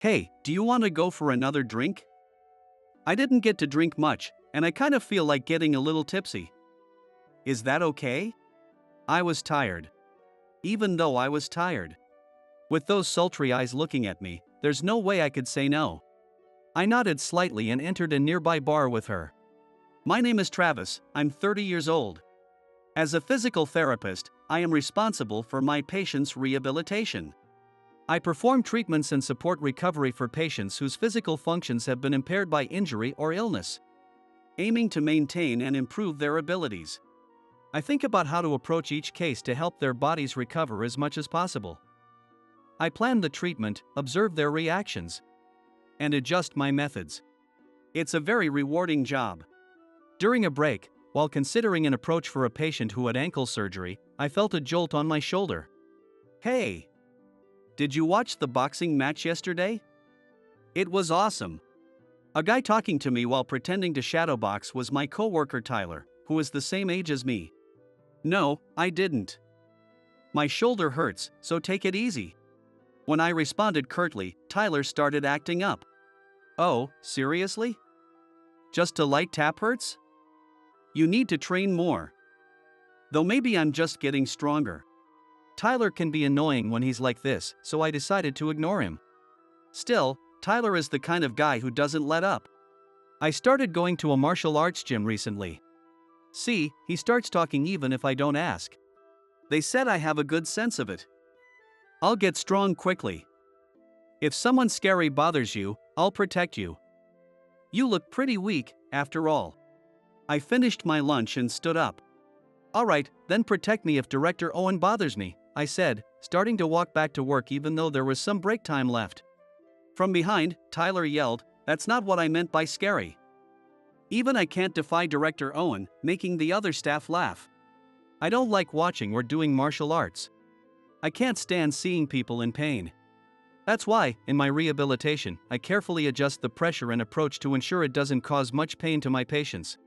Hey, do you want to go for another drink? I didn't get to drink much, and I kind of feel like getting a little tipsy. Is that okay? I was tired. Even though I was tired. With those sultry eyes looking at me, there's no way I could say no. I nodded slightly and entered a nearby bar with her. My name is Travis, I'm 30 years old. As a physical therapist, I am responsible for my patients' rehabilitation. I perform treatments and support recovery for patients whose physical functions have been impaired by injury or illness, aiming to maintain and improve their abilities. I think about how to approach each case to help their bodies recover as much as possible. I plan the treatment, observe their reactions, and adjust my methods. It's a very rewarding job. During a break, while considering an approach for a patient who had ankle surgery, I felt a jolt on my shoulder. Hey! Did you watch the boxing match yesterday? It was awesome. A guy talking to me while pretending to shadowbox was my coworker Tyler, who is the same age as me. No, I didn't. My shoulder hurts, so take it easy. When I responded curtly, Tyler started acting up. Oh, seriously? Just a light tap hurts? You need to train more. Though maybe I'm just getting stronger. Tyler can be annoying when he's like this, so I decided to ignore him. Still, Tyler is the kind of guy who doesn't let up. I started going to a martial arts gym recently. See, he starts talking even if I don't ask. They said I have a good sense of it. I'll get strong quickly. If someone scary bothers you, I'll protect you. You look pretty weak, after all. I finished my lunch and stood up. Alright, then protect me if Director Owen bothers me, I said, starting to walk back to work even though there was some break time left. From behind, Tyler yelled, "That's not what I meant by scary." Even I can't defy Director Owen, making the other staff laugh. I don't like watching or doing martial arts. I can't stand seeing people in pain. That's why, in my rehabilitation, I carefully adjust the pressure and approach to ensure it doesn't cause much pain to my patients.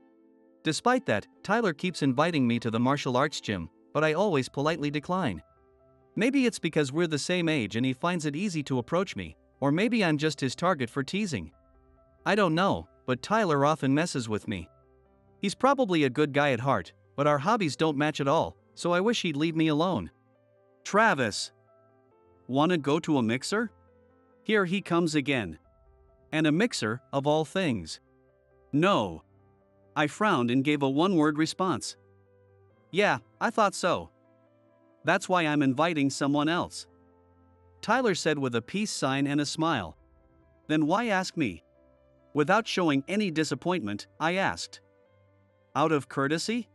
Despite that, Tyler keeps inviting me to the martial arts gym, but I always politely decline. Maybe it's because we're the same age and he finds it easy to approach me, or maybe I'm just his target for teasing. I don't know, but Tyler often messes with me. He's probably a good guy at heart, but our hobbies don't match at all, so I wish he'd leave me alone. Travis! Wanna go to a mixer? Here he comes again. And a mixer, of all things. No. I frowned and gave a one-word response. Yeah, I thought so. That's why I'm inviting someone else. Tyler said with a peace sign and a smile. Then why ask me? Without showing any disappointment, I asked. Out of courtesy?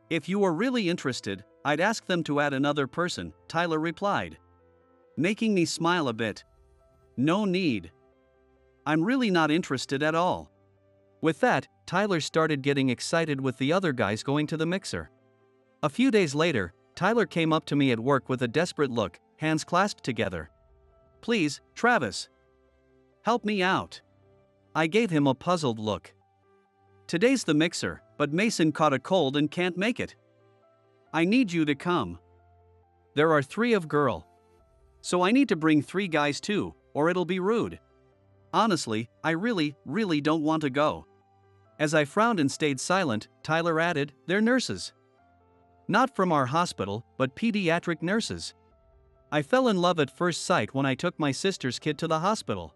If you were really interested, I'd ask them to add another person, Tyler replied. Making me smile a bit. No need. I'm really not interested at all. With that, Tyler started getting excited with the other guys going to the mixer. A few days later, Tyler came up to me at work with a desperate look, hands clasped together. Please, Travis. Help me out. I gave him a puzzled look. Today's the mixer, but Mason caught a cold and can't make it. I need you to come. There are 3 of girl. So I need to bring 3 guys too, or it'll be rude. Honestly, I really don't want to go. As I frowned and stayed silent, Tyler added, they're nurses. Not from our hospital, but pediatric nurses. I fell in love at first sight when I took my sister's kid to the hospital.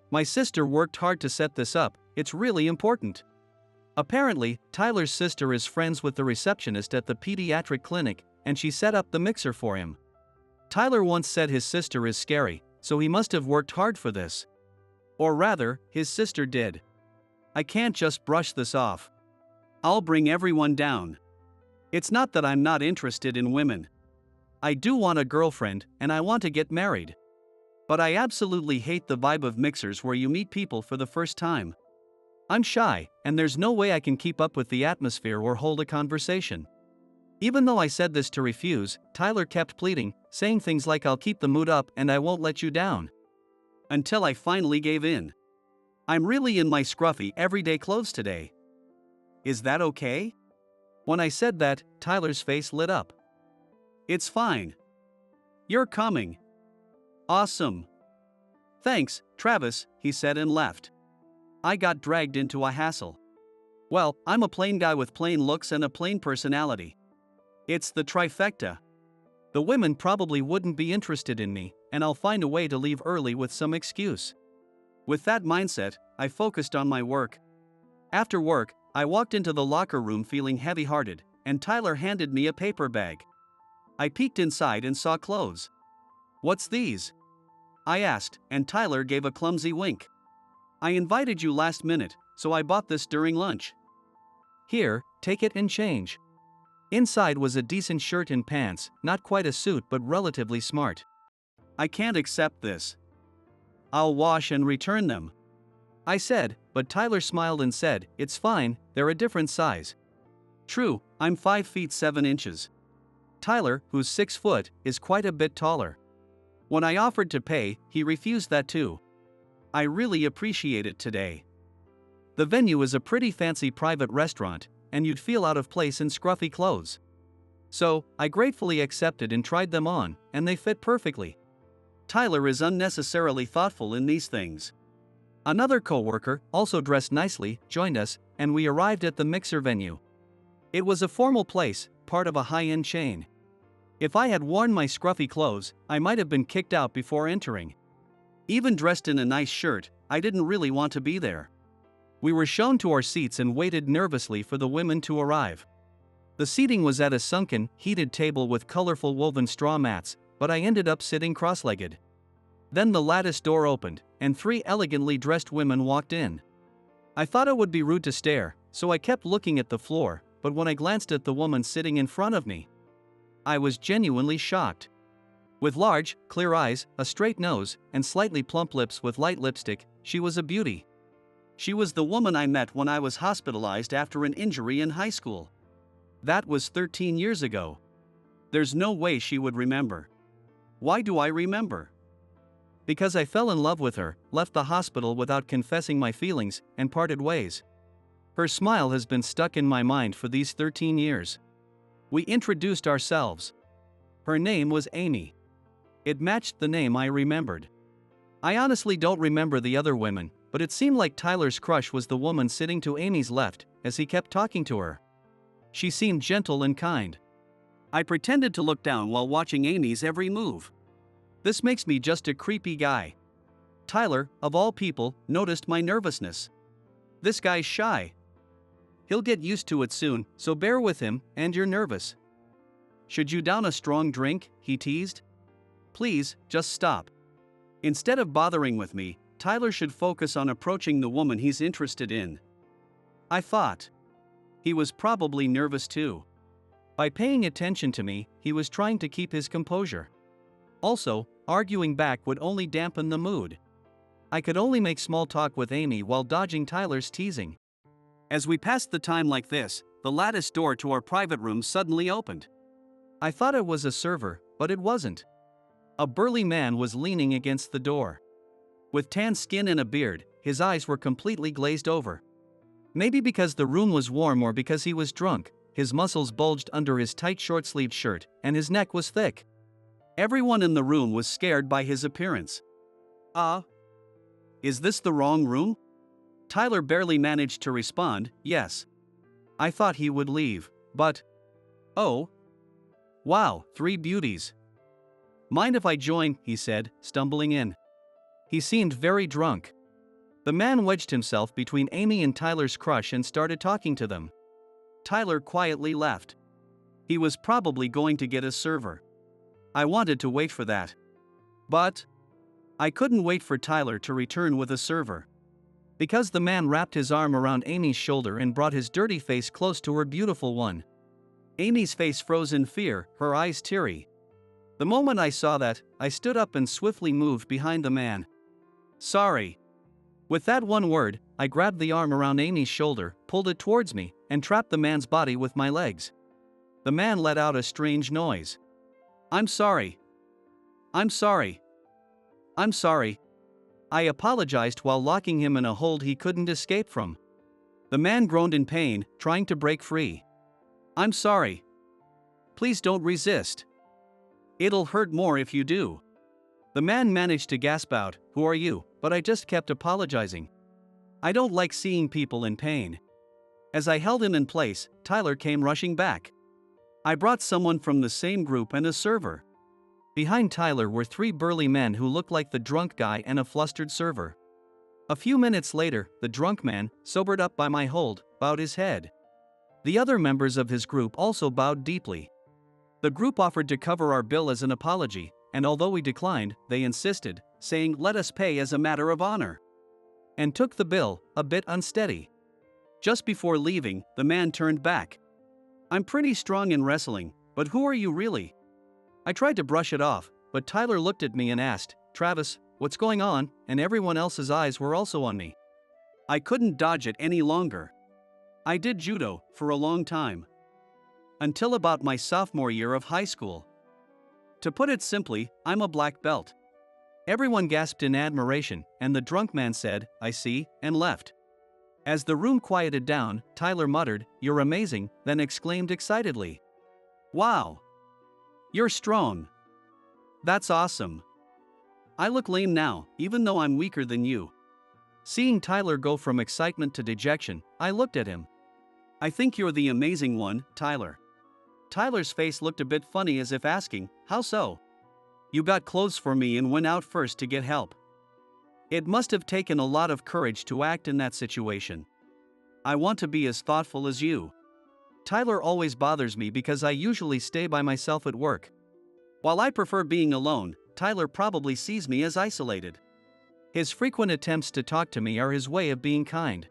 My sister worked hard to set this up, it's really important. Apparently, Tyler's sister is friends with the receptionist at the pediatric clinic, and she set up the mixer for him. Tyler once said his sister is scary, so he must have worked hard for this. Or rather, his sister did. I can't just brush this off. I'll bring everyone down. It's not that I'm not interested in women. I do want a girlfriend, and I want to get married. But I absolutely hate the vibe of mixers where you meet people for the first time. I'm shy, and there's no way I can keep up with the atmosphere or hold a conversation. Even though I said this to refuse, Tyler kept pleading, saying things like I'll keep the mood up and I won't let you down. Until I finally gave in. I'm really in my scruffy everyday clothes today. Is that okay? When I said that, Tyler's face lit up. It's fine. You're coming. Awesome. Thanks, Travis, he said and left. I got dragged into a hassle. Well, I'm a plain guy with plain looks and a plain personality. It's the trifecta. The women probably wouldn't be interested in me, and I'll find a way to leave early with some excuse. With that mindset, I focused on my work. After work, I walked into the locker room feeling heavy-hearted, and Tyler handed me a paper bag. I peeked inside and saw clothes. "What's these?" I asked, and Tyler gave a clumsy wink. "I invited you last minute, so I bought this during lunch." "Here, take it and change." Inside was a decent shirt and pants, not quite a suit but relatively smart. "I can't accept this. I'll wash and return them," I said, but Tyler smiled and said, "It's fine, they're a different size." True, I'm 5 feet 7 inches. Tyler, who's 6 foot, is quite a bit taller. When I offered to pay, he refused that too. I really appreciate it today. The venue is a pretty fancy private restaurant, and you'd feel out of place in scruffy clothes. So, I gratefully accepted and tried them on, and they fit perfectly. Tyler is unnecessarily thoughtful in these things. Another coworker, also dressed nicely, joined us, and we arrived at the mixer venue. It was a formal place, part of a high-end chain. If I had worn my scruffy clothes, I might have been kicked out before entering. Even dressed in a nice shirt, I didn't really want to be there. We were shown to our seats and waited nervously for the women to arrive. The seating was at a sunken, heated table with colorful woven straw mats, but I ended up sitting cross-legged. Then the lattice door opened, and 3 elegantly dressed women walked in. I thought it would be rude to stare, so I kept looking at the floor, but when I glanced at the woman sitting in front of me, I was genuinely shocked. With large, clear eyes, a straight nose, and slightly plump lips with light lipstick, she was a beauty. She was the woman I met when I was hospitalized after an injury in high school. That was 13 years ago. There's no way she would remember. Why do I remember? Because I fell in love with her, left the hospital without confessing my feelings, and parted ways. Her smile has been stuck in my mind for these 13 years. We introduced ourselves. Her name was Amy. It matched the name I remembered. I honestly don't remember the other women, but it seemed like Tyler's crush was the woman sitting to Amy's left, as he kept talking to her. She seemed gentle and kind. I pretended to look down while watching Amy's every move. This makes me just a creepy guy. Tyler, of all people, noticed my nervousness. This guy's shy. He'll get used to it soon, so bear with him, and you're nervous. Should you down a strong drink? He teased. Please, just stop. Instead of bothering with me, Tyler should focus on approaching the woman he's interested in. I thought. He was probably nervous too. By paying attention to me, he was trying to keep his composure. Also, arguing back would only dampen the mood. I could only make small talk with Amy while dodging Tyler's teasing. As we passed the time like this, the lattice door to our private room suddenly opened. I thought it was a server, but it wasn't. A burly man was leaning against the door. With tan skin and a beard, his eyes were completely glazed over. Maybe because the room was warm or because he was drunk, his muscles bulged under his tight short-sleeved shirt, and his neck was thick. Everyone in the room was scared by his appearance. Is this the wrong room? Tyler barely managed to respond, yes. I thought he would leave, but... Oh. Wow, 3 beauties. Mind if I join? He said, stumbling in. He seemed very drunk. The man wedged himself between Amy and Tyler's crush and started talking to them. Tyler quietly left. He was probably going to get a server. I wanted to wait for that. But I couldn't wait for Tyler to return with a server. Because the man wrapped his arm around Amy's shoulder and brought his dirty face close to her beautiful one. Amy's face froze in fear, her eyes teary. The moment I saw that, I stood up and swiftly moved behind the man. Sorry. With that one word, I grabbed the arm around Amy's shoulder, pulled it towards me, and trapped the man's body with my legs. The man let out a strange noise. I'm sorry. I'm sorry. I'm sorry. I apologized while locking him in a hold he couldn't escape from. The man groaned in pain, trying to break free. I'm sorry. Please don't resist. It'll hurt more if you do. The man managed to gasp out, who are you? But I just kept apologizing. I don't like seeing people in pain. As I held him in place, Theyre came rushing back. I brought someone from the same group and a server. Behind Theyre were 3 burly men who looked like the drunk guy and a flustered server. A few minutes later, the drunk man, sobered up by my hold, bowed his head. The other members of his group also bowed deeply. The group offered to cover our bill as an apology, and although we declined, they insisted, saying let us pay as a matter of honor. And took the bill, a bit unsteady. Just before leaving, the man turned back. I'm pretty strong in wrestling, but who are you really? I tried to brush it off, but Theyre looked at me and asked, Travis, what's going on? And everyone else's eyes were also on me. I couldn't dodge it any longer. I did judo for a long time. Until about my sophomore year of high school. To put it simply, I'm a black belt. Everyone gasped in admiration, and the drunk man said, I see, and left. As the room quieted down, Theyre muttered, You're amazing, then exclaimed excitedly. Wow! You're strong. That's awesome. I look lame now, even though I'm weaker than you. Seeing Theyre go from excitement to dejection, I looked at him. I think you're the amazing one, Theyre. Tyler's face looked a bit funny as if asking, How so? You got clothes for me and went out first to get help. It must have taken a lot of courage to act in that situation. I want to be as thoughtful as you. Theyre always bothers me because I usually stay by myself at work. While I prefer being alone, Theyre probably sees me as isolated. His frequent attempts to talk to me are his way of being kind.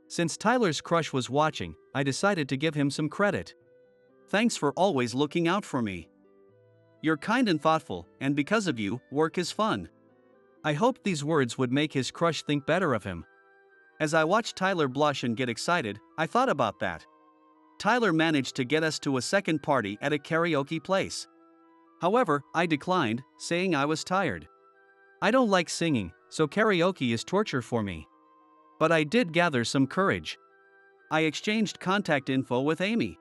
Since Tyler's crush was watching, I decided to give him some credit. Thanks for always looking out for me. You're kind and thoughtful, and because of you, work is fun. I hoped these words would make his crush think better of him. As I watched Theyre blush and get excited, I thought about that. Theyre managed to get us to a second party at a karaoke place. However, I declined, saying I was tired. I don't like singing, so karaoke is torture for me. But I did gather some courage. I exchanged contact info with Amy.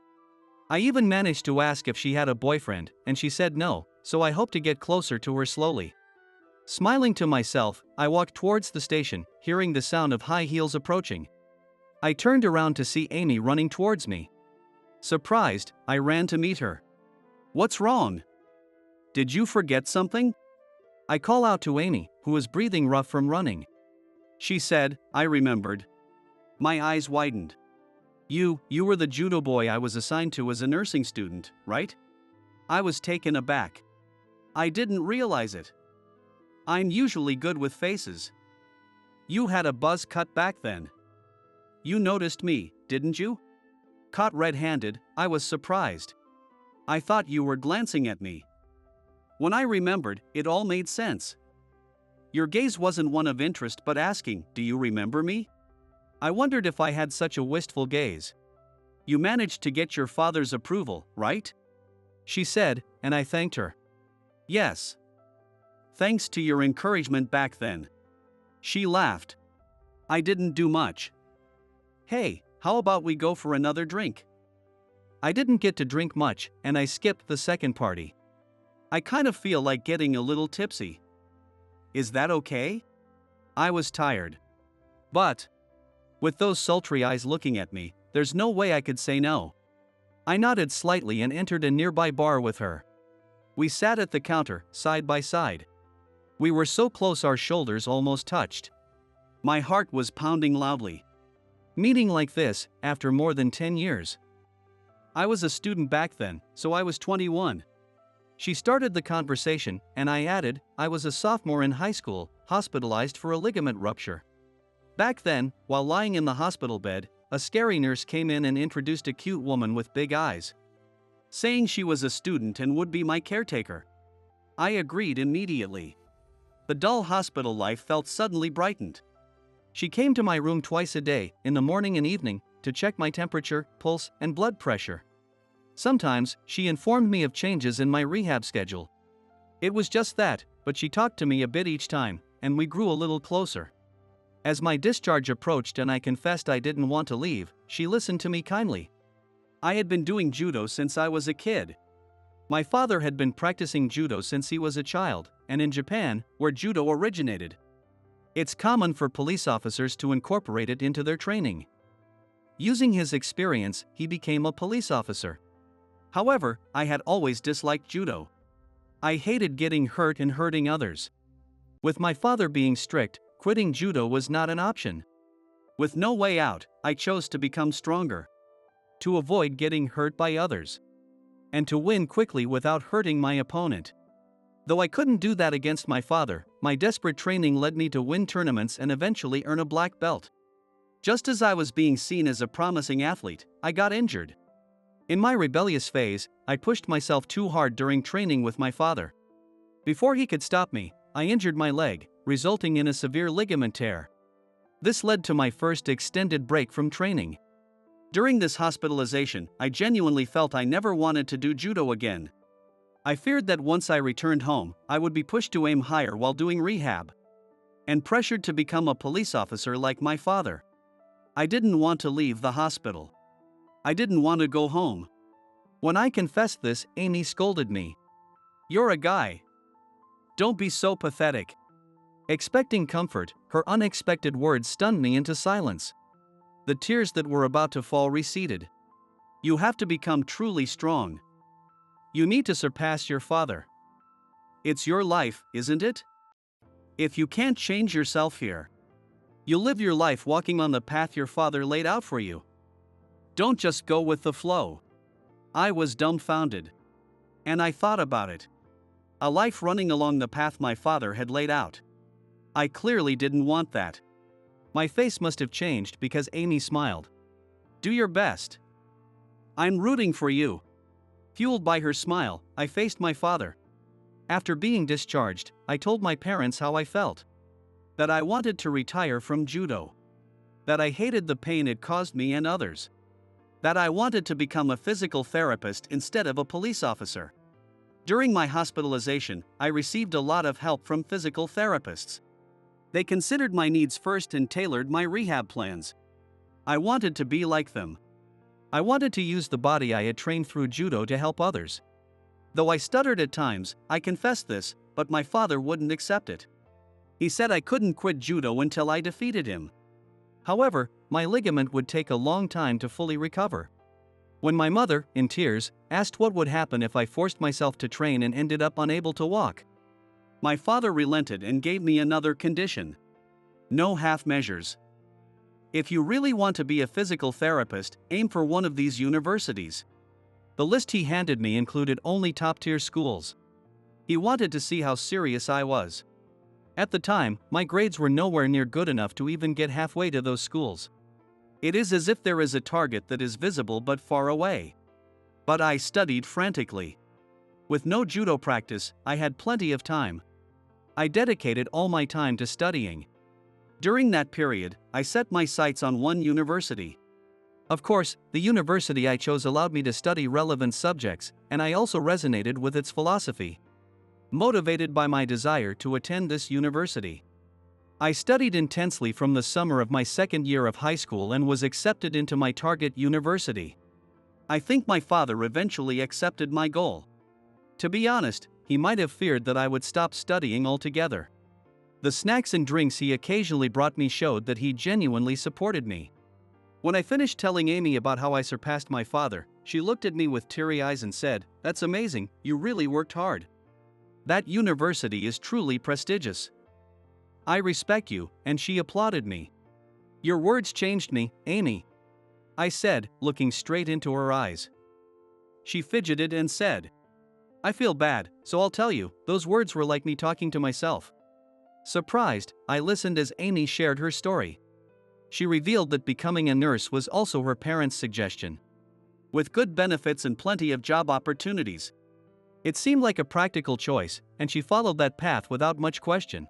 I even managed to ask if she had a boyfriend, and she said no, so I hope to get closer to her slowly. Smiling to myself, I walked towards the station, hearing the sound of high heels approaching. I turned around to see Amy running towards me. Surprised, I ran to meet her. What's wrong? Did you forget something? I call out to Amy, who was breathing rough from running. She said, I remembered. My eyes widened. You were the judo boy I was assigned to as a nursing student, right? I was taken aback. I didn't realize it. I'm usually good with faces. You had a buzz cut back then. You noticed me, didn't you? Caught red-handed, I was surprised. I thought you were glancing at me. When I remembered, it all made sense. Your gaze wasn't one of interest but asking, do you remember me? I wondered if I had such a wistful gaze. You managed to get your father's approval, right? She said, and I thanked her. Yes. Thanks to your encouragement back then. She laughed. I didn't do much. Hey, how about we go for another drink? I didn't get to drink much, and I skipped the second party. I kind of feel like getting a little tipsy. Is that okay? I was tired. But, with those sultry eyes looking at me, there's no way I could say no. I nodded slightly and entered a nearby bar with her. We sat at the counter, side by side. We were so close our shoulders almost touched. My heart was pounding loudly. Meeting like this, after more than 10 years. I was a student back then, so I was 21. She started the conversation, and I added, I was a sophomore in high school, hospitalized for a ligament rupture. Back then, while lying in the hospital bed, a scary nurse came in and introduced a cute woman with big eyes, saying she was a student and would be my caretaker. I agreed immediately. The dull hospital life felt suddenly brightened. She came to my room twice a day, in the morning and evening, to check my temperature, pulse, and blood pressure. Sometimes, she informed me of changes in my rehab schedule. It was just that, but she talked to me a bit each time, and we grew a little closer. As my discharge approached and I confessed I didn't want to leave, she listened to me kindly. I had been doing judo since I was a kid. My father had been practicing judo since he was a child, and in Japan, where judo originated, It's common for police officers to incorporate it into their training. Using his experience, he became a police officer. However, I had always disliked judo. I hated getting hurt and hurting others. With my father being strict, quitting judo was not an option. With no way out, I chose to become stronger. To avoid getting hurt by others. And to win quickly without hurting my opponent. Though I couldn't do that against my father, my desperate training led me to win tournaments and eventually earn a black belt. Just as I was being seen as a promising athlete, I got injured. In my rebellious phase, I pushed myself too hard during training with my father. Before he could stop me, I injured my leg, resulting in a severe ligament tear. This led to my first extended break from training. During this hospitalization, I genuinely felt I never wanted to do judo again. I feared that once I returned home, I would be pushed to aim higher while doing rehab. And pressured to become a police officer like my father. I didn't want to leave the hospital. I didn't want to go home. When I confessed this, Amy scolded me. "You're a guy. Don't be so pathetic." Expecting comfort, her unexpected words stunned me into silence. The tears that were about to fall receded. "You have to become truly strong. You need to surpass your father. It's your life, isn't it? If you can't change yourself here, you'll live your life walking on the path your father laid out for you. Don't just go with the flow." I was dumbfounded. And I thought about it. A life running along the path my father had laid out. I clearly didn't want that. My face must have changed because Amy smiled. "Do your best. I'm rooting for you." Fueled by her smile, I faced my father. After being discharged, I told my parents how I felt. That I wanted to retire from judo. That I hated the pain it caused me and others. That I wanted to become a physical therapist instead of a police officer. During my hospitalization, I received a lot of help from physical therapists. They considered my needs first and tailored my rehab plans. I wanted to be like them. I wanted to use the body I had trained through judo to help others. Though I stuttered at times, I confessed this, but my father wouldn't accept it. He said I couldn't quit judo until I defeated him. However, my ligament would take a long time to fully recover. When my mother, in tears, asked what would happen if I forced myself to train and ended up unable to walk, my father relented and gave me another condition. No half measures. If you really want to be a physical therapist, aim for one of these universities. The list he handed me included only top-tier schools. He wanted to see how serious I was. At the time, my grades were nowhere near good enough to even get halfway to those schools. It is as if there is a target that is visible but far away. But I studied frantically. With no judo practice, I had plenty of time. I dedicated all my time to studying. During that period, I set my sights on one university. Of course, the university I chose allowed me to study relevant subjects, and I also resonated with its philosophy. Motivated by my desire to attend this university, I studied intensely from the summer of my second year of high school and was accepted into my target university. I think my father eventually accepted my goal. To be honest, he might have feared that I would stop studying altogether. The snacks and drinks he occasionally brought me showed that he genuinely supported me. When I finished telling Amy about how I surpassed my father, she looked at me with teary eyes and said, "That's amazing, you really worked hard. That university is truly prestigious. I respect you," and she applauded me. "Your words changed me, Amy," I said, looking straight into her eyes. She fidgeted and said, "I feel bad, so I'll tell you, those words were like me talking to myself." Surprised, I listened as Amy shared her story. She revealed that becoming a nurse was also her parents' suggestion. With good benefits and plenty of job opportunities. It seemed like a practical choice, and she followed that path without much question.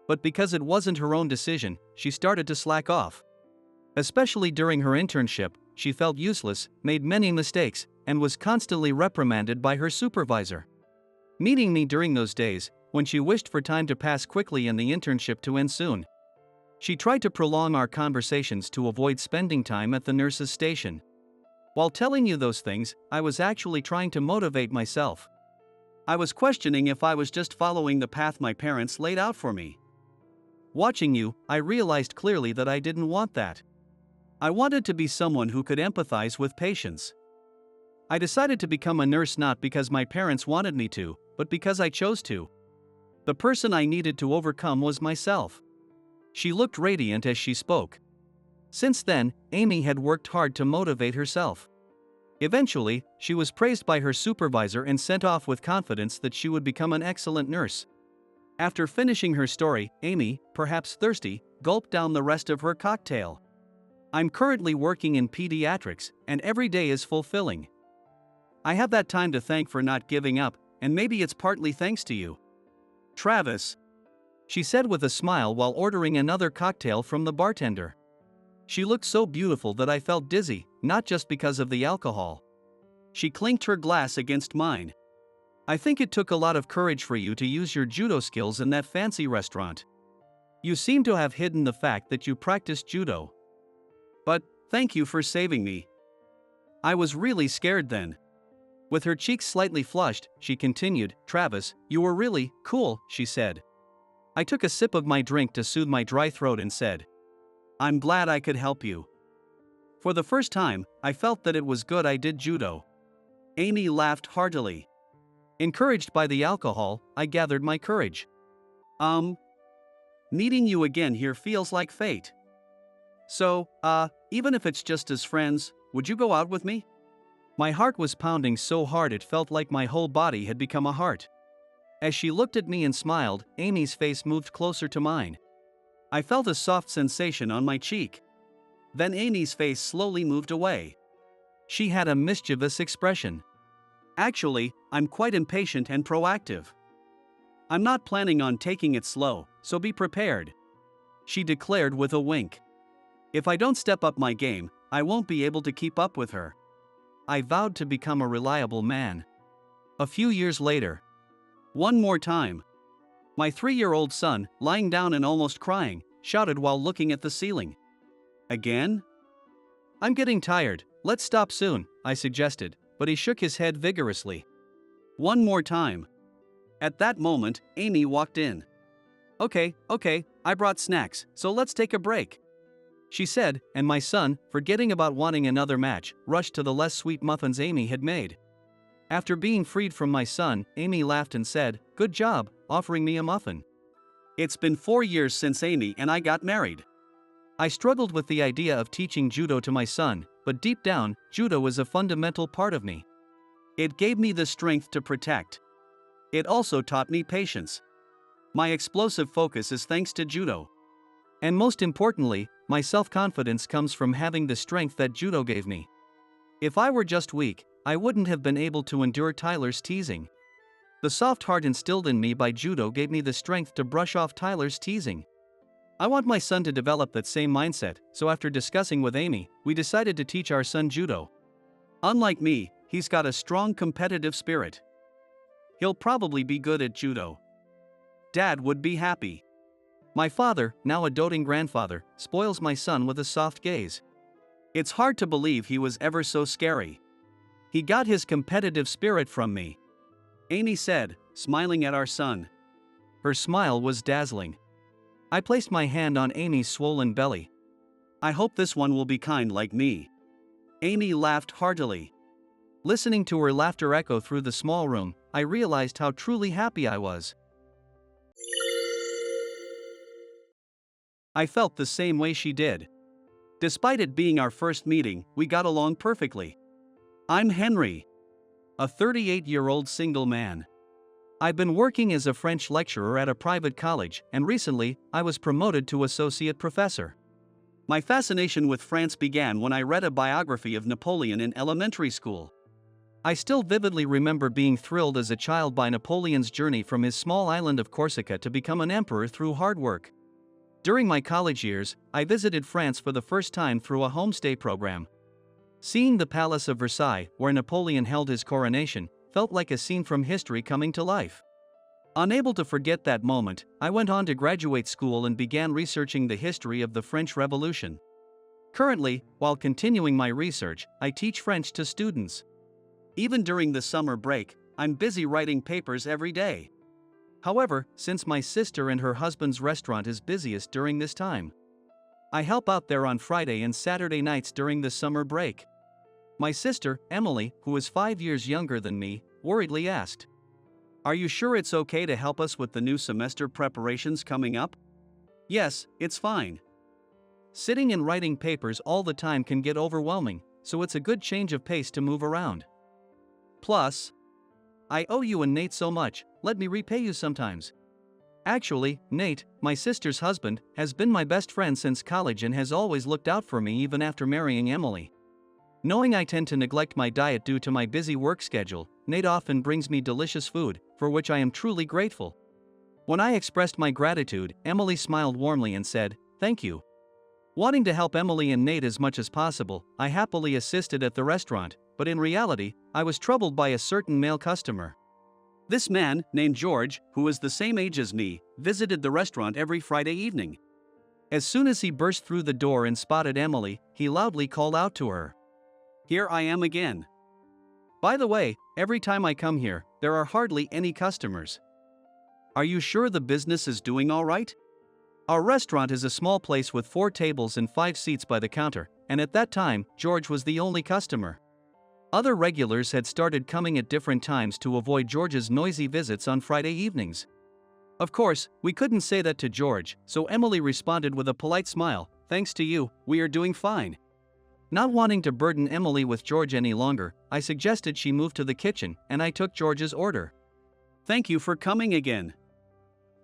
But because it wasn't her own decision, she started to slack off. Especially during her internship, she felt useless, made many mistakes, and was constantly reprimanded by her supervisor. Meeting me during those days, when she wished for time to pass quickly and the internship to end soon, she tried to prolong our conversations to avoid spending time at the nurse's station. While telling you those things, I was actually trying to motivate myself. I was questioning if I was just following the path my parents laid out for me. Watching you, I realized clearly that I didn't want that. I wanted to be someone who could empathize with patients. I decided to become a nurse not because my parents wanted me to, but because I chose to. The person I needed to overcome was myself. She looked radiant as she spoke. Since then, Amy had worked hard to motivate herself. Eventually, she was praised by her supervisor and sent off with confidence that she would become an excellent nurse. After finishing her story, Amy, perhaps thirsty, gulped down the rest of her cocktail. I'm currently working in pediatrics, and every day is fulfilling. I have that time to thank for not giving up, and maybe it's partly thanks to you, Travis, she said with a smile while ordering another cocktail from the bartender. She looked so beautiful that I felt dizzy, not just because of the alcohol. She clinked her glass against mine. I think it took a lot of courage for you to use your judo skills in that fancy restaurant. You seem to have hidden the fact that you practiced judo. But, thank you for saving me. I was really scared then. With her cheeks slightly flushed, she continued, Travis, you were really cool, she said. I took a sip of my drink to soothe my dry throat and said, I'm glad I could help you. For the first time, I felt that it was good I did judo. Amy laughed heartily. Encouraged by the alcohol, I gathered my courage. Meeting you again here feels like fate. So, even if it's just as friends, would you go out with me? My heart was pounding so hard it felt like my whole body had become a heart. As she looked at me and smiled, Amy's face moved closer to mine. I felt a soft sensation on my cheek. Then Amy's face slowly moved away. She had a mischievous expression. Actually, I'm quite impatient and proactive. I'm not planning on taking it slow, so be prepared, she declared with a wink. If I don't step up my game, I won't be able to keep up with her. I vowed to become a reliable man. A few years later. One more time. My 3-year-old son, lying down and almost crying, shouted while looking at the ceiling. Again? I'm getting tired, let's stop soon, I suggested, but he shook his head vigorously. One more time. At that moment, Amy walked in. Okay, I brought snacks, so let's take a break, she said, and my son, forgetting about wanting another match, rushed to the less sweet muffins Amy had made. After being freed from my son, Amy laughed and said, Good job, offering me a muffin. It's been 4 years since Amy and I got married. I struggled with the idea of teaching judo to my son, but deep down, judo is a fundamental part of me. It gave me the strength to protect. It also taught me patience. My explosive focus is thanks to judo. And most importantly, my self-confidence comes from having the strength that judo gave me. If I were just weak, I wouldn't have been able to endure Tyler's teasing. The soft heart instilled in me by judo gave me the strength to brush off Tyler's teasing. I want my son to develop that same mindset, so after discussing with Amy, we decided to teach our son judo. Unlike me, he's got a strong competitive spirit. He'll probably be good at judo. Dad would be happy. My father, now a doting grandfather, spoils my son with a soft gaze. It's hard to believe he was ever so scary. He got his competitive spirit from me, Amy said, smiling at our son. Her smile was dazzling. I placed my hand on Amy's swollen belly. I hope this one will be kind like me. Amy laughed heartily. Listening to her laughter echo through the small room, I realized how truly happy I was. I felt the same way she did. Despite it being our first meeting, we got along perfectly. I'm Henry, a 38-year-old single man. I've been working as a French lecturer at a private college, and recently, I was promoted to associate professor. My fascination with France began when I read a biography of Napoleon in elementary school. I still vividly remember being thrilled as a child by Napoleon's journey from his small island of Corsica to become an emperor through hard work. During my college years, I visited France for the first time through a homestay program. Seeing the Palace of Versailles, where Napoleon held his coronation, felt like a scene from history coming to life. Unable to forget that moment, I went on to graduate school and began researching the history of the French Revolution. Currently, while continuing my research, I teach French to students. Even during the summer break, I'm busy writing papers every day. However, since my sister and her husband's restaurant is busiest during this time, I help out there on Friday and Saturday nights during the summer break. My sister, Emily, who is 5 years younger than me, worriedly asked, "Are you sure it's okay to help us with the new semester preparations coming up?" "Yes, it's fine. Sitting and writing papers all the time can get overwhelming, so it's a good change of pace to move around. Plus, I owe you and Nate so much, let me repay you sometimes." Actually, Nate, my sister's husband, has been my best friend since college and has always looked out for me even after marrying Emily. Knowing I tend to neglect my diet due to my busy work schedule, Nate often brings me delicious food, for which I am truly grateful. When I expressed my gratitude, Emily smiled warmly and said, "Thank you." Wanting to help Emily and Nate as much as possible, I happily assisted at the restaurant, but in reality, I was troubled by a certain male customer. This man, named George, who was the same age as me, visited the restaurant every Friday evening. As soon as he burst through the door and spotted Emily, he loudly called out to her, "Here I am again. By the way, every time I come here, there are hardly any customers. Are you sure the business is doing all right?" Our restaurant is a small place with 4 tables and 5 seats by the counter, and at that time, George was the only customer. Other regulars had started coming at different times to avoid George's noisy visits on Friday evenings. Of course, we couldn't say that to George, so Emily responded with a polite smile, "Thanks to you, we are doing fine." Not wanting to burden Emily with George any longer, I suggested she move to the kitchen, and I took George's order. "Thank you for coming again.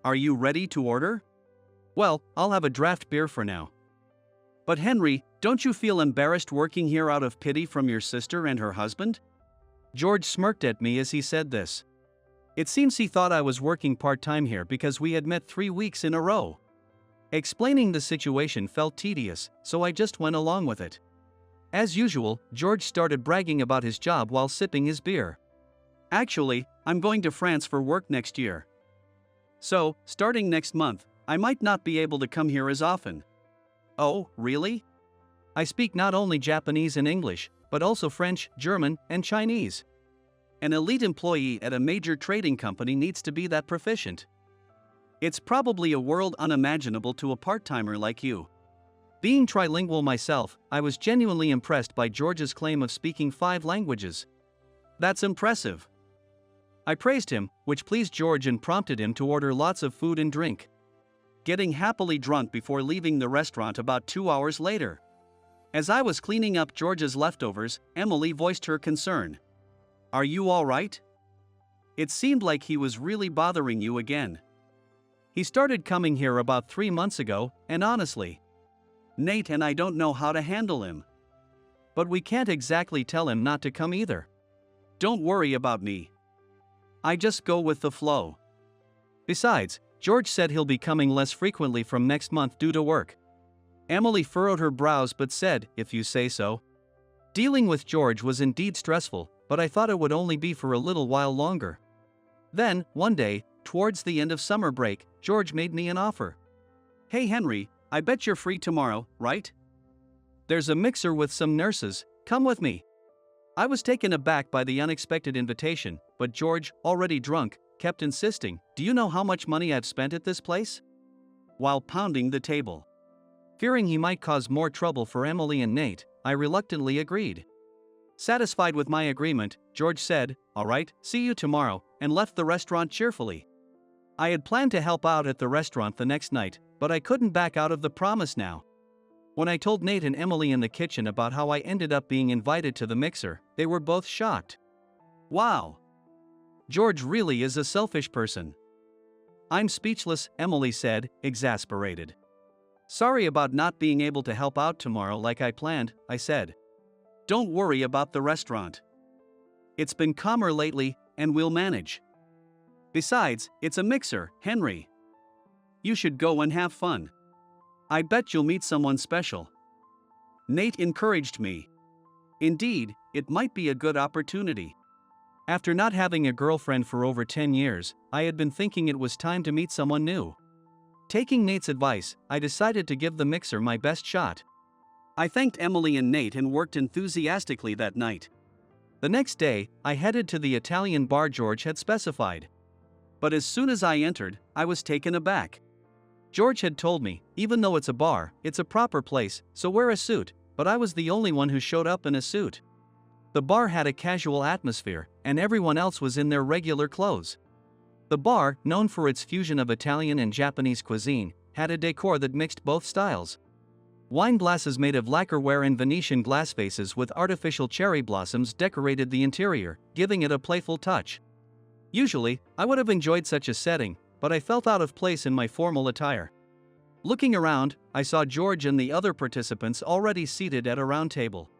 Are you ready to order?" "Well, I'll have a draft beer for now." "But Henry, don't you feel embarrassed working here out of pity from your sister and her husband?" George smirked at me as he said this. It seems he thought I was working part-time here because we had met 3 weeks in a row. Explaining the situation felt tedious, so I just went along with it. As usual, George started bragging about his job while sipping his beer. "Actually, I'm going to France for work next year. So, starting next month, I might not be able to come here as often." "Oh, really?" "I speak not only Japanese and English, but also French, German, and Chinese. An elite employee at a major trading company needs to be that proficient. It's probably a world unimaginable to a part-timer like you." Being trilingual myself, I was genuinely impressed by George's claim of speaking 5 languages. "That's impressive." I praised him, which pleased George and prompted him to order lots of food and drink. Getting happily drunk before leaving the restaurant about 2 hours later. As I was cleaning up George's leftovers, Emily voiced her concern. "Are you all right? It seemed like he was really bothering you again." "He started coming here about 3 months ago, and honestly, Nate and I don't know how to handle him. But we can't exactly tell him not to come either." "Don't worry about me. I just go with the flow." Besides, George said he'll be coming less frequently from next month due to work. Emily furrowed her brows but said, "If you say so." Dealing with George was indeed stressful, but I thought it would only be for a little while longer. Then, one day, towards the end of summer break, George made me an offer. "Hey Henry, I bet you're free tomorrow, right? There's a mixer with some nurses, come with me." I was taken aback by the unexpected invitation, but George, already drunk, kept insisting, "Do you know how much money I've spent at this place?" while pounding the table. Fearing he might cause more trouble for Emily and Nate, I reluctantly agreed. Satisfied with my agreement, George said, "All right, see you tomorrow," and left the restaurant cheerfully. I had planned to help out at the restaurant the next night, but I couldn't back out of the promise now. When I told Nate and Emily in the kitchen about how I ended up being invited to the mixer, they were both shocked. "Wow. George really is a selfish person." "I'm speechless," Emily said, exasperated. "Sorry about not being able to help out tomorrow like I planned," I said. "Don't worry about the restaurant. It's been calmer lately, and we'll manage. Besides, it's a mixer, Henry. You should go and have fun. I bet you'll meet someone special." Nate encouraged me. Indeed, it might be a good opportunity. After not having a girlfriend for over 10 years, I had been thinking it was time to meet someone new. Taking Nate's advice, I decided to give the mixer my best shot. I thanked Emily and Nate and worked enthusiastically that night. The next day, I headed to the Italian bar George had specified. But as soon as I entered, I was taken aback. George had told me, even though it's a bar, it's a proper place, so wear a suit, but I was the only one who showed up in a suit. The bar had a casual atmosphere, and everyone else was in their regular clothes. The bar, known for its fusion of Italian and Japanese cuisine, had a decor that mixed both styles. Wine glasses made of lacquerware and Venetian glass vases with artificial cherry blossoms decorated the interior, giving it a playful touch. Usually, I would have enjoyed such a setting, but I felt out of place in my formal attire. Looking around, I saw George and the other participants already seated at a round table.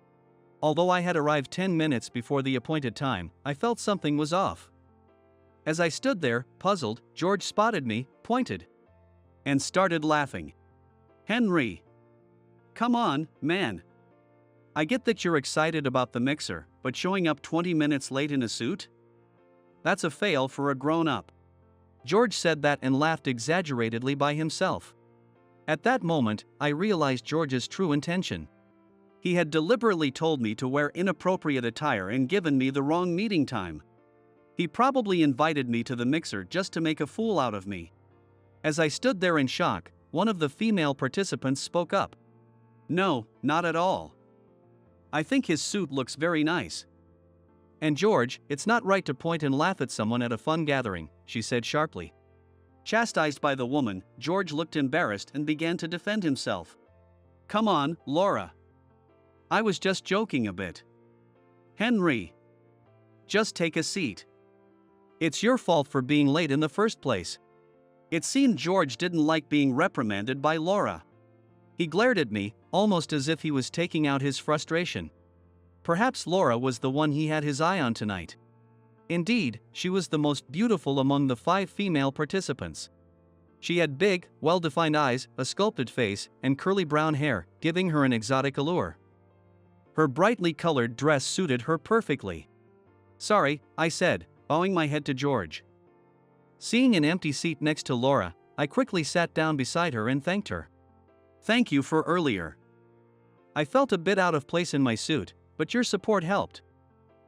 Although I had arrived 10 minutes before the appointed time, I felt something was off. As I stood there, puzzled, George spotted me, pointed, and started laughing. "Henry! Come on, man. I get that you're excited about the mixer, but showing up 20 minutes late in a suit? That's a fail for a grown-up." George said that and laughed exaggeratedly by himself. At that moment, I realized George's true intention. He had deliberately told me to wear inappropriate attire and given me the wrong meeting time. He probably invited me to the mixer just to make a fool out of me. As I stood there in shock, one of the female participants spoke up. "No, not at all. I think his suit looks very nice." "And George, it's not right to point and laugh at someone at a fun gathering," she said sharply. Chastised by the woman, George looked embarrassed and began to defend himself. "Come on, Laura. I was just joking a bit. Henry. Just take a seat. It's your fault for being late in the first place." It seemed George didn't like being reprimanded by Laura. He glared at me, almost as if he was taking out his frustration. Perhaps Laura was the one he had his eye on tonight. Indeed, she was the most beautiful among the 5 female participants. She had big, well-defined eyes, a sculpted face, and curly brown hair, giving her an exotic allure. Her brightly colored dress suited her perfectly. "Sorry," I said, bowing my head to George. Seeing an empty seat next to Laura, I quickly sat down beside her and thanked her. "Thank you for earlier. I felt a bit out of place in my suit, but your support helped."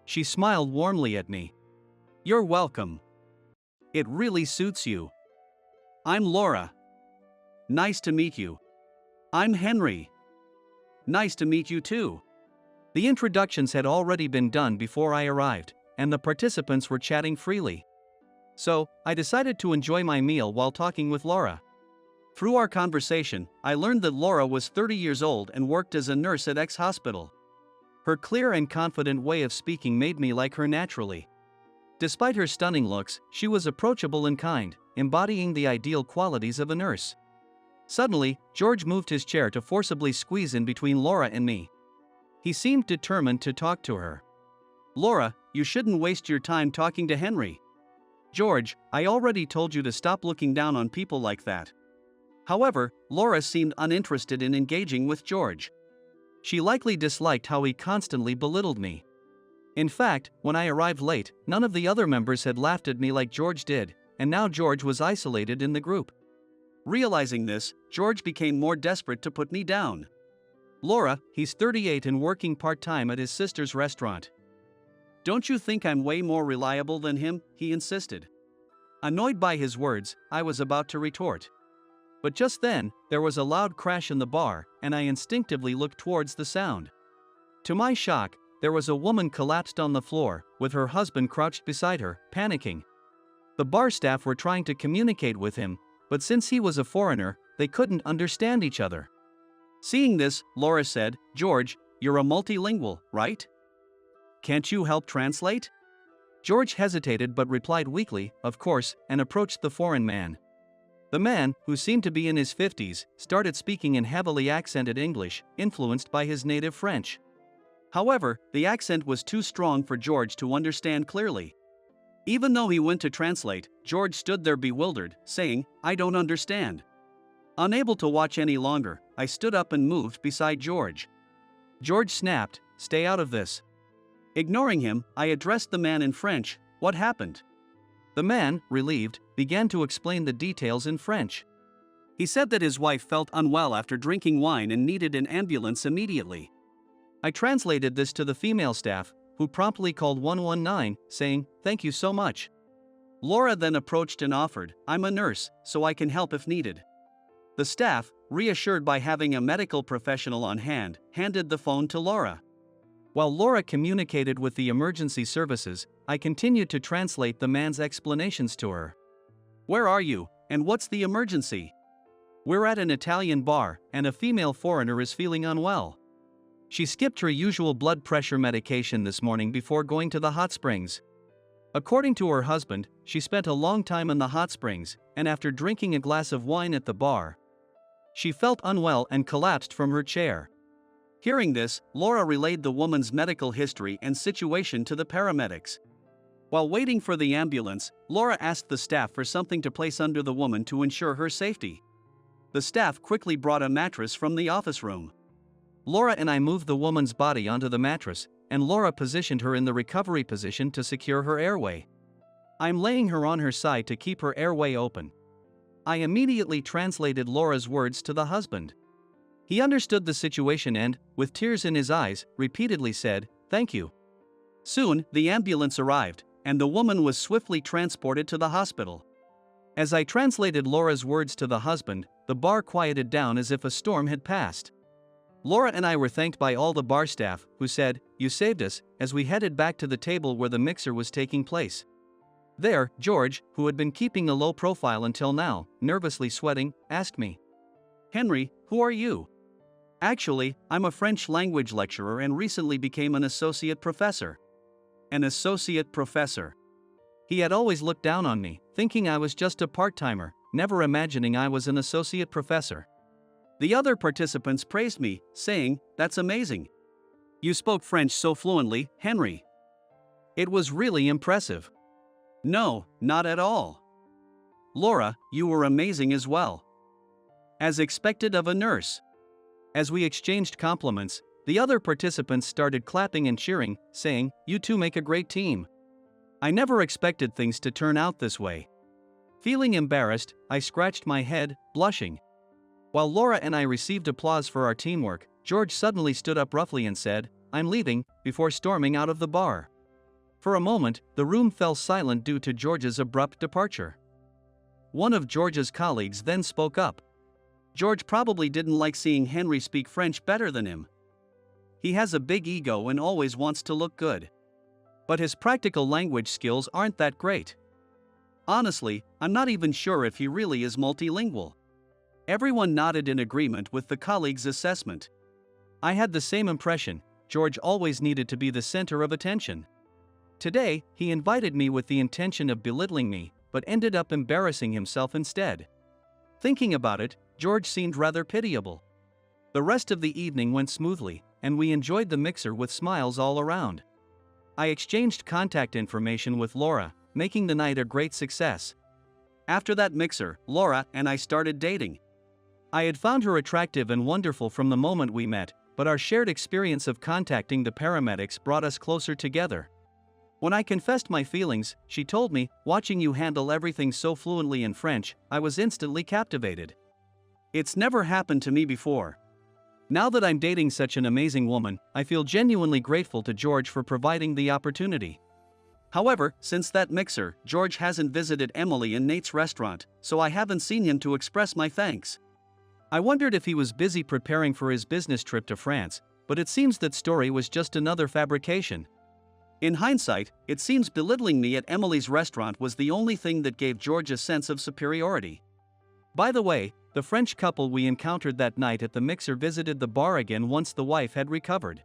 She smiled warmly at me. "You're welcome. It really suits you. I'm Laura. Nice to meet you. I'm Henry. Nice to meet you too." The introductions had already been done before I arrived, and the participants were chatting freely. So, I decided to enjoy my meal while talking with Laura. Through our conversation, I learned that Laura was 30 years old and worked as a nurse at X hospital. Her clear and confident way of speaking made me like her naturally. Despite her stunning looks, she was approachable and kind, embodying the ideal qualities of a nurse. Suddenly, George moved his chair to forcibly squeeze in between Laura and me. He seemed determined to talk to her. "Laura, you shouldn't waste your time talking to Henry." "George, I already told you to stop looking down on people like that." However, Laura seemed uninterested in engaging with George. She likely disliked how he constantly belittled me. In fact, when I arrived late, none of the other members had laughed at me like George did, and now George was isolated in the group. Realizing this, George became more desperate to put me down. "Laura, he's 38 and working part-time at his sister's restaurant. Don't you think I'm way more reliable than him?" he insisted. Annoyed by his words, I was about to retort. But just then, there was a loud crash in the bar, and I instinctively looked towards the sound. To my shock, there was a woman collapsed on the floor, with her husband crouched beside her, panicking. The bar staff were trying to communicate with him, but since he was a foreigner, they couldn't understand each other. Seeing this, Laura said, "George, you're a multilingual, right? Can't you help translate?" George hesitated but replied weakly, "Of course," and approached the foreign man. The man, who seemed to be in his 50s, started speaking in heavily accented English, influenced by his native French. However, the accent was too strong for George to understand clearly. Even though he went to translate, George stood there bewildered, saying, "I don't understand." Unable to watch any longer, I stood up and moved beside George. George snapped, "Stay out of this." Ignoring him, I addressed the man in French, "What happened?" The man, relieved, began to explain the details in French. He said that his wife felt unwell after drinking wine and needed an ambulance immediately. I translated this to the female staff, who promptly called 119, saying, "Thank you so much." Laura then approached and offered, "I'm a nurse, so I can help if needed." The staff, reassured by having a medical professional on hand, handed the phone to Laura. While Laura communicated with the emergency services, I continued to translate the man's explanations to her. "Where are you, and what's the emergency?" "We're at an Italian bar, and a female foreigner is feeling unwell. She skipped her usual blood pressure medication this morning before going to the hot springs. According to her husband, she spent a long time in the hot springs, and after drinking a glass of wine at the bar, she felt unwell and collapsed from her chair." Hearing this, Laura relayed the woman's medical history and situation to the paramedics. While waiting for the ambulance, Laura asked the staff for something to place under the woman to ensure her safety. The staff quickly brought a mattress from the office room. Laura and I moved the woman's body onto the mattress, and Laura positioned her in the recovery position to secure her airway. I'm laying her on her side to keep her airway open. I immediately translated Laura's words to the husband. He understood the situation and, with tears in his eyes, repeatedly said, "Thank you." Soon, the ambulance arrived, and the woman was swiftly transported to the hospital. As I translated Laura's words to the husband, the bar quieted down as if a storm had passed. Laura and I were thanked by all the bar staff, who said, "You saved us," as we headed back to the table where the mixer was taking place. There, George, who had been keeping a low profile until now, nervously sweating, asked me, "Henry, who are you?" "Actually, I'm a French language lecturer and recently became an associate professor." An associate professor. He had always looked down on me, thinking I was just a part-timer, never imagining I was an associate professor. The other participants praised me, saying, "That's amazing. You spoke French so fluently, Henry." It was really impressive. "No, not at all. Laura, you were amazing as well. As expected of a nurse." As we exchanged compliments, the other participants started clapping and cheering, saying, "You two make a great team." I never expected things to turn out this way. Feeling embarrassed, I scratched my head, blushing. While Laura and I received applause for our teamwork, George suddenly stood up roughly and said, "I'm leaving," before storming out of the bar. For a moment, the room fell silent due to George's abrupt departure. One of George's colleagues then spoke up. George probably didn't like seeing Henry speak French better than him. He has a big ego and always wants to look good. But his practical language skills aren't that great. Honestly, I'm not even sure if he really is multilingual. Everyone nodded in agreement with the colleague's assessment. I had the same impression. George always needed to be the center of attention. Today, he invited me with the intention of belittling me, but ended up embarrassing himself instead. Thinking about it, George seemed rather pitiable. The rest of the evening went smoothly, and we enjoyed the mixer with smiles all around. I exchanged contact information with Laura, making the night a great success. After that mixer, Laura and I started dating. I had found her attractive and wonderful from the moment we met, but our shared experience of contacting the paramedics brought us closer together. When I confessed my feelings, she told me, "Watching you handle everything so fluently in French, I was instantly captivated. It's never happened to me before." Now that I'm dating such an amazing woman, I feel genuinely grateful to George for providing the opportunity. However, since that mixer, George hasn't visited Emily and Nate's restaurant, so I haven't seen him to express my thanks. I wondered if he was busy preparing for his business trip to France, but it seems that story was just another fabrication. In hindsight, it seems belittling me at Emily's restaurant was the only thing that gave George a sense of superiority. By the way, the French couple we encountered that night at the mixer visited the bar again once the wife had recovered.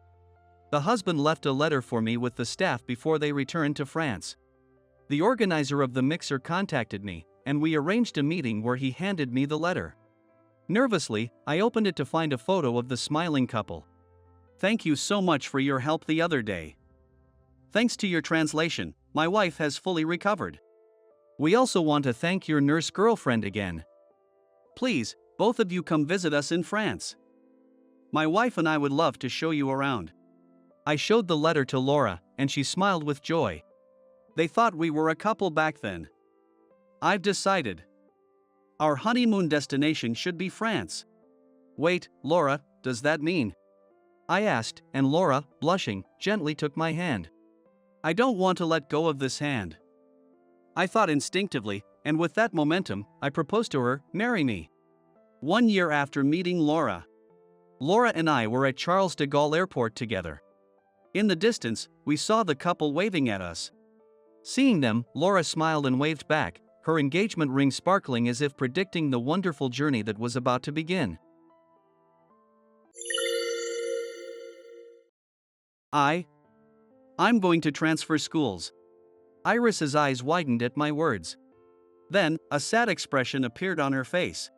The husband left a letter for me with the staff before they returned to France. The organizer of the mixer contacted me, and we arranged a meeting where he handed me the letter. Nervously, I opened it to find a photo of the smiling couple. "Thank you so much for your help the other day. Thanks to your translation, my wife has fully recovered. We also want to thank your nurse girlfriend again. Please, both of you come visit us in France. My wife and I would love to show you around." I showed the letter to Laura, and she smiled with joy. They thought we were a couple back then. I've decided. Our honeymoon destination should be France. "Wait, Laura, does that mean?" I asked, and Laura, blushing, gently took my hand. "I don't want to let go of this hand. I thought instinctively, and with that momentum, I proposed to her, "Marry me." 1 year after meeting Laura. Laura and I were at Charles de Gaulle Airport together. In the distance, we saw the couple waving at us. Seeing them, Laura smiled and waved back, her engagement ring sparkling as if predicting the wonderful journey that was about to begin. I'm going to transfer schools. Iris's eyes widened at my words. Then, a sad expression appeared on her face.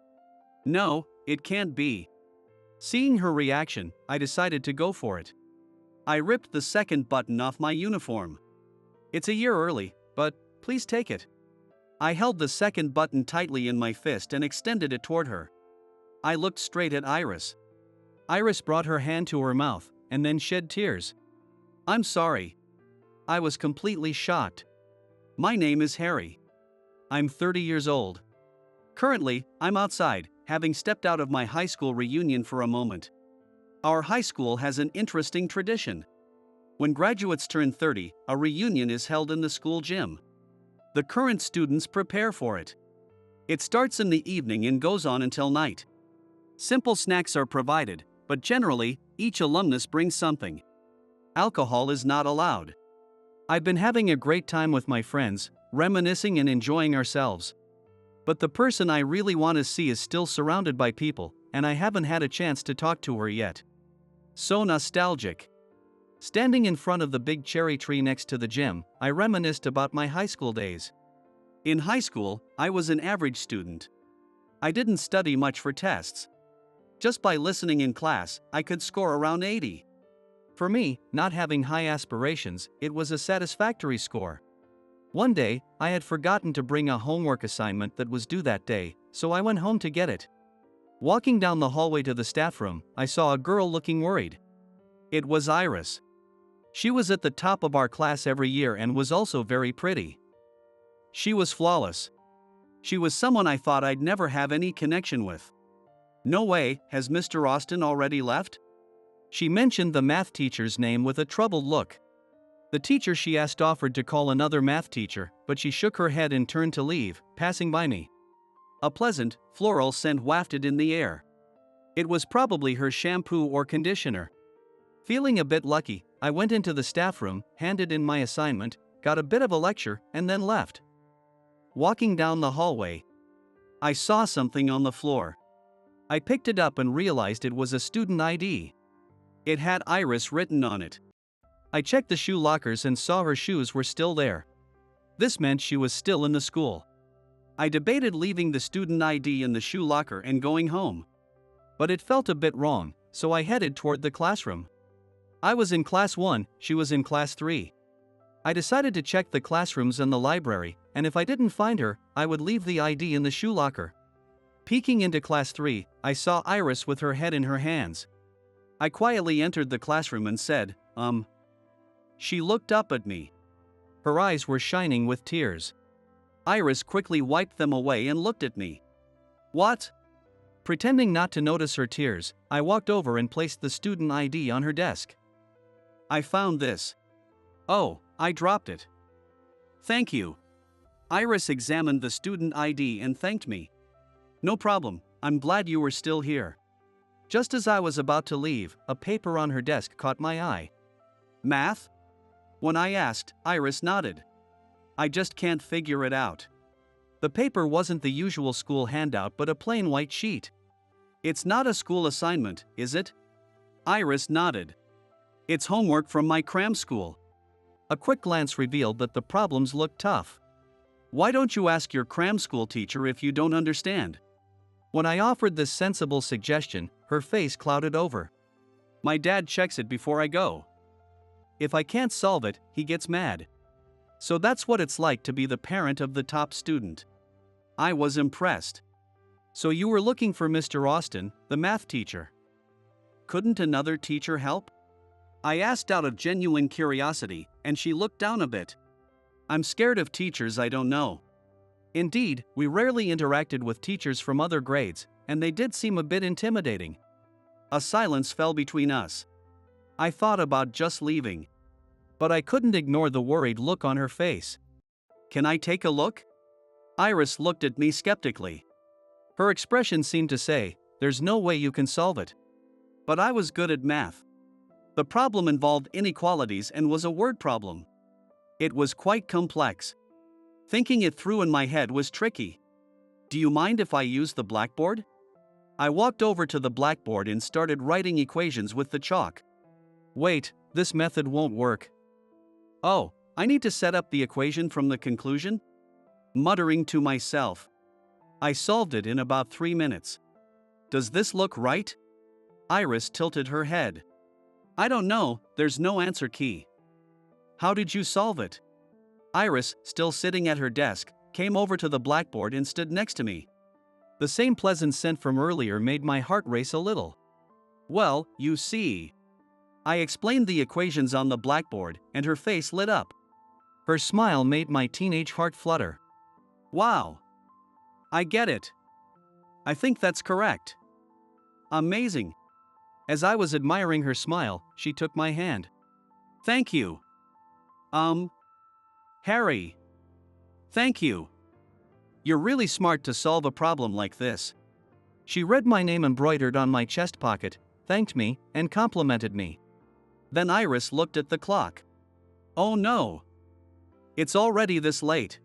No, it can't be. Seeing her reaction, I decided to go for it. I ripped the second button off my uniform. It's a year early, but please take it. I held the second button tightly in my fist and extended it toward her. I looked straight at Iris. Iris brought her hand to her mouth and then shed tears. I'm sorry. I was completely shocked. My name is Harry. I'm 30 years old. Currently, I'm outside, having stepped out of my high school reunion for a moment. Our high school has an interesting tradition. When graduates turn 30, a reunion is held in the school gym. The current students prepare for it. It starts in the evening and goes on until night. Simple snacks are provided, but generally, each alumnus brings something. Alcohol is not allowed. I've been having a great time with my friends, reminiscing and enjoying ourselves. But the person I really want to see is still surrounded by people, and I haven't had a chance to talk to her yet. So nostalgic. Standing in front of the big cherry tree next to the gym, I reminisced about my high school days. In high school, I was an average student. I didn't study much for tests. Just by listening in class, I could score around 80. For me, not having high aspirations, it was a satisfactory score. One day, I had forgotten to bring a homework assignment that was due that day, so I went home to get it. Walking down the hallway to the staff room, I saw a girl looking worried. It was Iris. She was at the top of our class every year and was also very pretty. She was flawless. She was someone I thought I'd never have any connection with. No way, has Mr. Austin already left? She mentioned the math teacher's name with a troubled look. The teacher she asked offered to call another math teacher, but she shook her head and turned to leave, passing by me. A pleasant, floral scent wafted in the air. It was probably her shampoo or conditioner. Feeling a bit lucky, I went into the staff room, handed in my assignment, got a bit of a lecture, and then left. Walking down the hallway, I saw something on the floor. I picked it up and realized it was a student ID. It had Iris written on it. I checked the shoe lockers and saw her shoes were still there. This meant she was still in the school. I debated leaving the student ID in the shoe locker and going home. But it felt a bit wrong, so I headed toward the classroom. I was in class 1, she was in class 3. I decided to check the classrooms and the library, and if I didn't find her, I would leave the ID in the shoe locker. Peeking into class 3, I saw Iris with her head in her hands. I quietly entered the classroom and said, She looked up at me. Her eyes were shining with tears. Iris quickly wiped them away and looked at me. What? Pretending not to notice her tears, I walked over and placed the student ID on her desk. I found this. Oh, I dropped it. Thank you. Iris examined the student ID and thanked me. No problem, I'm glad you were still here. Just as I was about to leave, a paper on her desk caught my eye. Math? When I asked, Iris nodded. I just can't figure it out. The paper wasn't the usual school handout but a plain white sheet. It's not a school assignment, is it? Iris nodded. It's homework from my cram school. A quick glance revealed that the problems looked tough. Why don't you ask your cram school teacher if you don't understand? When I offered this sensible suggestion, her face clouded over. My dad checks it before I go. If I can't solve it, he gets mad. So that's what it's like to be the parent of the top student. I was impressed. So you were looking for Mr. Austin, the math teacher. Couldn't another teacher help? I asked out of genuine curiosity, and she looked down a bit. I'm scared of teachers I don't know. Indeed, we rarely interacted with teachers from other grades, and they did seem a bit intimidating. A silence fell between us. I thought about just leaving. But I couldn't ignore the worried look on her face. Can I take a look? Iris looked at me skeptically. Her expression seemed to say, there's no way you can solve it. But I was good at math. The problem involved inequalities and was a word problem. It was quite complex. Thinking it through in my head was tricky. Do you mind if I use the blackboard? I walked over to the blackboard and started writing equations with the chalk. Wait, this method won't work. Oh, I need to set up the equation from the conclusion? Muttering to myself. I solved it in about 3 minutes. Does this look right? Iris tilted her head. I don't know, there's no answer key. How did you solve it? Iris, still sitting at her desk, came over to the blackboard and stood next to me. The same pleasant scent from earlier made my heart race a little. Well, you see. I explained the equations on the blackboard, and her face lit up. Her smile made my teenage heart flutter. Wow. I get it. I think that's correct. Amazing. As I was admiring her smile, she took my hand. Thank you. Harry. Thank you. You're really smart to solve a problem like this. She read my name embroidered on my chest pocket, thanked me, and complimented me. Then Iris looked at the clock. Oh no. It's already this late.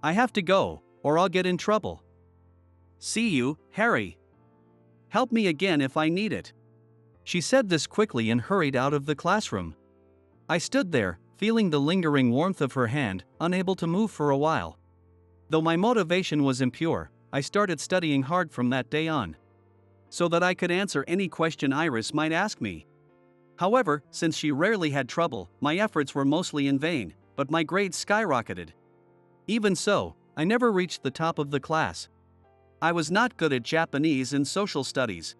I have to go, or I'll get in trouble. See you, Harry. Help me again if I need it. She said this quickly and hurried out of the classroom. I stood there, feeling the lingering warmth of her hand, unable to move for a while. Though my motivation was impure, I started studying hard from that day on, so that I could answer any question Iris might ask me. However, since she rarely had trouble, my efforts were mostly in vain, but my grades skyrocketed. Even so, I never reached the top of the class. I was not good at Japanese and social studies.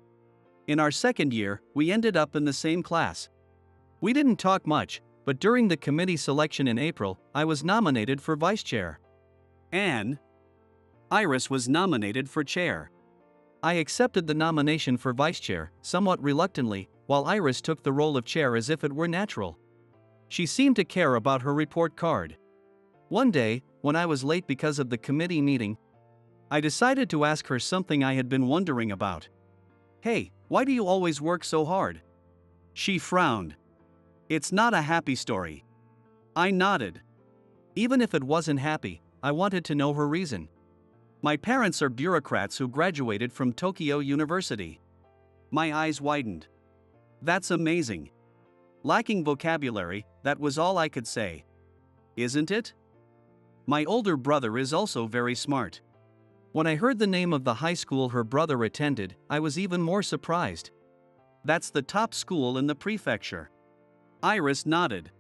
In our second year, we ended up in the same class. We didn't talk much, but during the committee selection in April, I was nominated for vice chair. And Iris was nominated for chair. I accepted the nomination for vice chair, somewhat reluctantly, while Iris took the role of chair as if it were natural. She seemed to care about her report card. One day, when I was late because of the committee meeting, I decided to ask her something I had been wondering about. Hey, why do you always work so hard? She frowned. It's not a happy story. I nodded. Even if it wasn't happy, I wanted to know her reason. My parents are bureaucrats who graduated from Tokyo University. My eyes widened. That's amazing. Lacking vocabulary, that was all I could say. Isn't it? My older brother is also very smart. When I heard the name of the high school her brother attended, I was even more surprised. That's the top school in the prefecture. Iris nodded.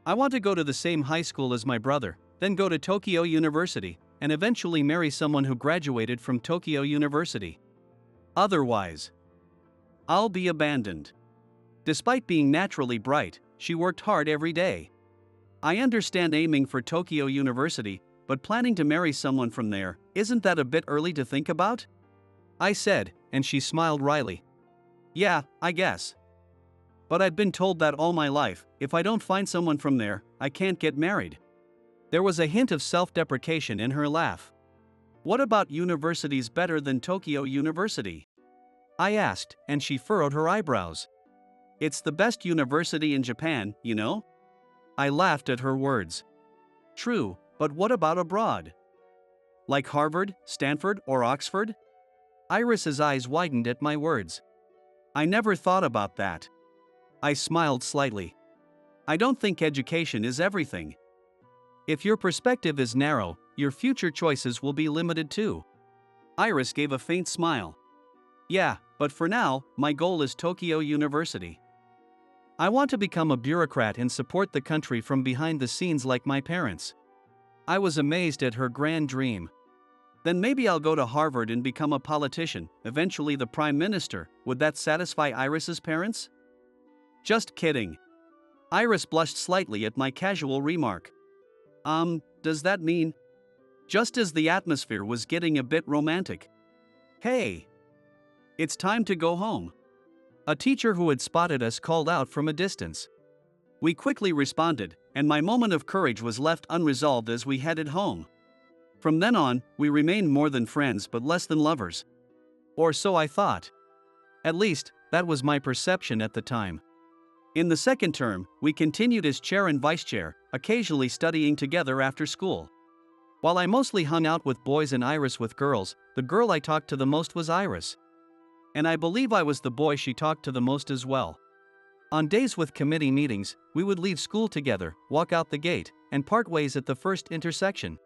I want to go to the same high school as my brother, then go to Tokyo University, and eventually marry someone who graduated from Tokyo University. Otherwise, I'll be abandoned. Despite being naturally bright, she worked hard every day. I understand aiming for Tokyo University, but planning to marry someone from there, isn't that a bit early to think about? I said, and she smiled wryly. Yeah, I guess. But I'd been told that all my life, if I don't find someone from there, I can't get married. There was a hint of self-deprecation in her laugh. What about universities better than Tokyo University? I asked, and she furrowed her eyebrows. It's the best university in Japan, you know? I laughed at her words. True, but what about abroad? Like Harvard, Stanford, or Oxford? Iris's eyes widened at my words. I never thought about that. I smiled slightly. I don't think education is everything. If your perspective is narrow, your future choices will be limited too. Iris gave a faint smile. Yeah, but for now, my goal is Tokyo University. I want to become a bureaucrat and support the country from behind the scenes like my parents. I was amazed at her grand dream. Then maybe I'll go to Harvard and become a politician, eventually the prime minister. Would that satisfy Iris's parents? Just kidding. Iris blushed slightly at my casual remark. Does that mean? Just as the atmosphere was getting a bit romantic. Hey! It's time to go home. A teacher who had spotted us called out from a distance. We quickly responded, and my moment of courage was left unresolved as we headed home. From then on, we remained more than friends but less than lovers. Or so I thought. At least, that was my perception at the time. In the second term, we continued as chair and vice chair, occasionally studying together after school. While I mostly hung out with boys and Iris with girls, the girl I talked to the most was Iris. And I believe I was the boy she talked to the most as well. On days with committee meetings, we would leave school together, walk out the gate, and part ways at the first intersection.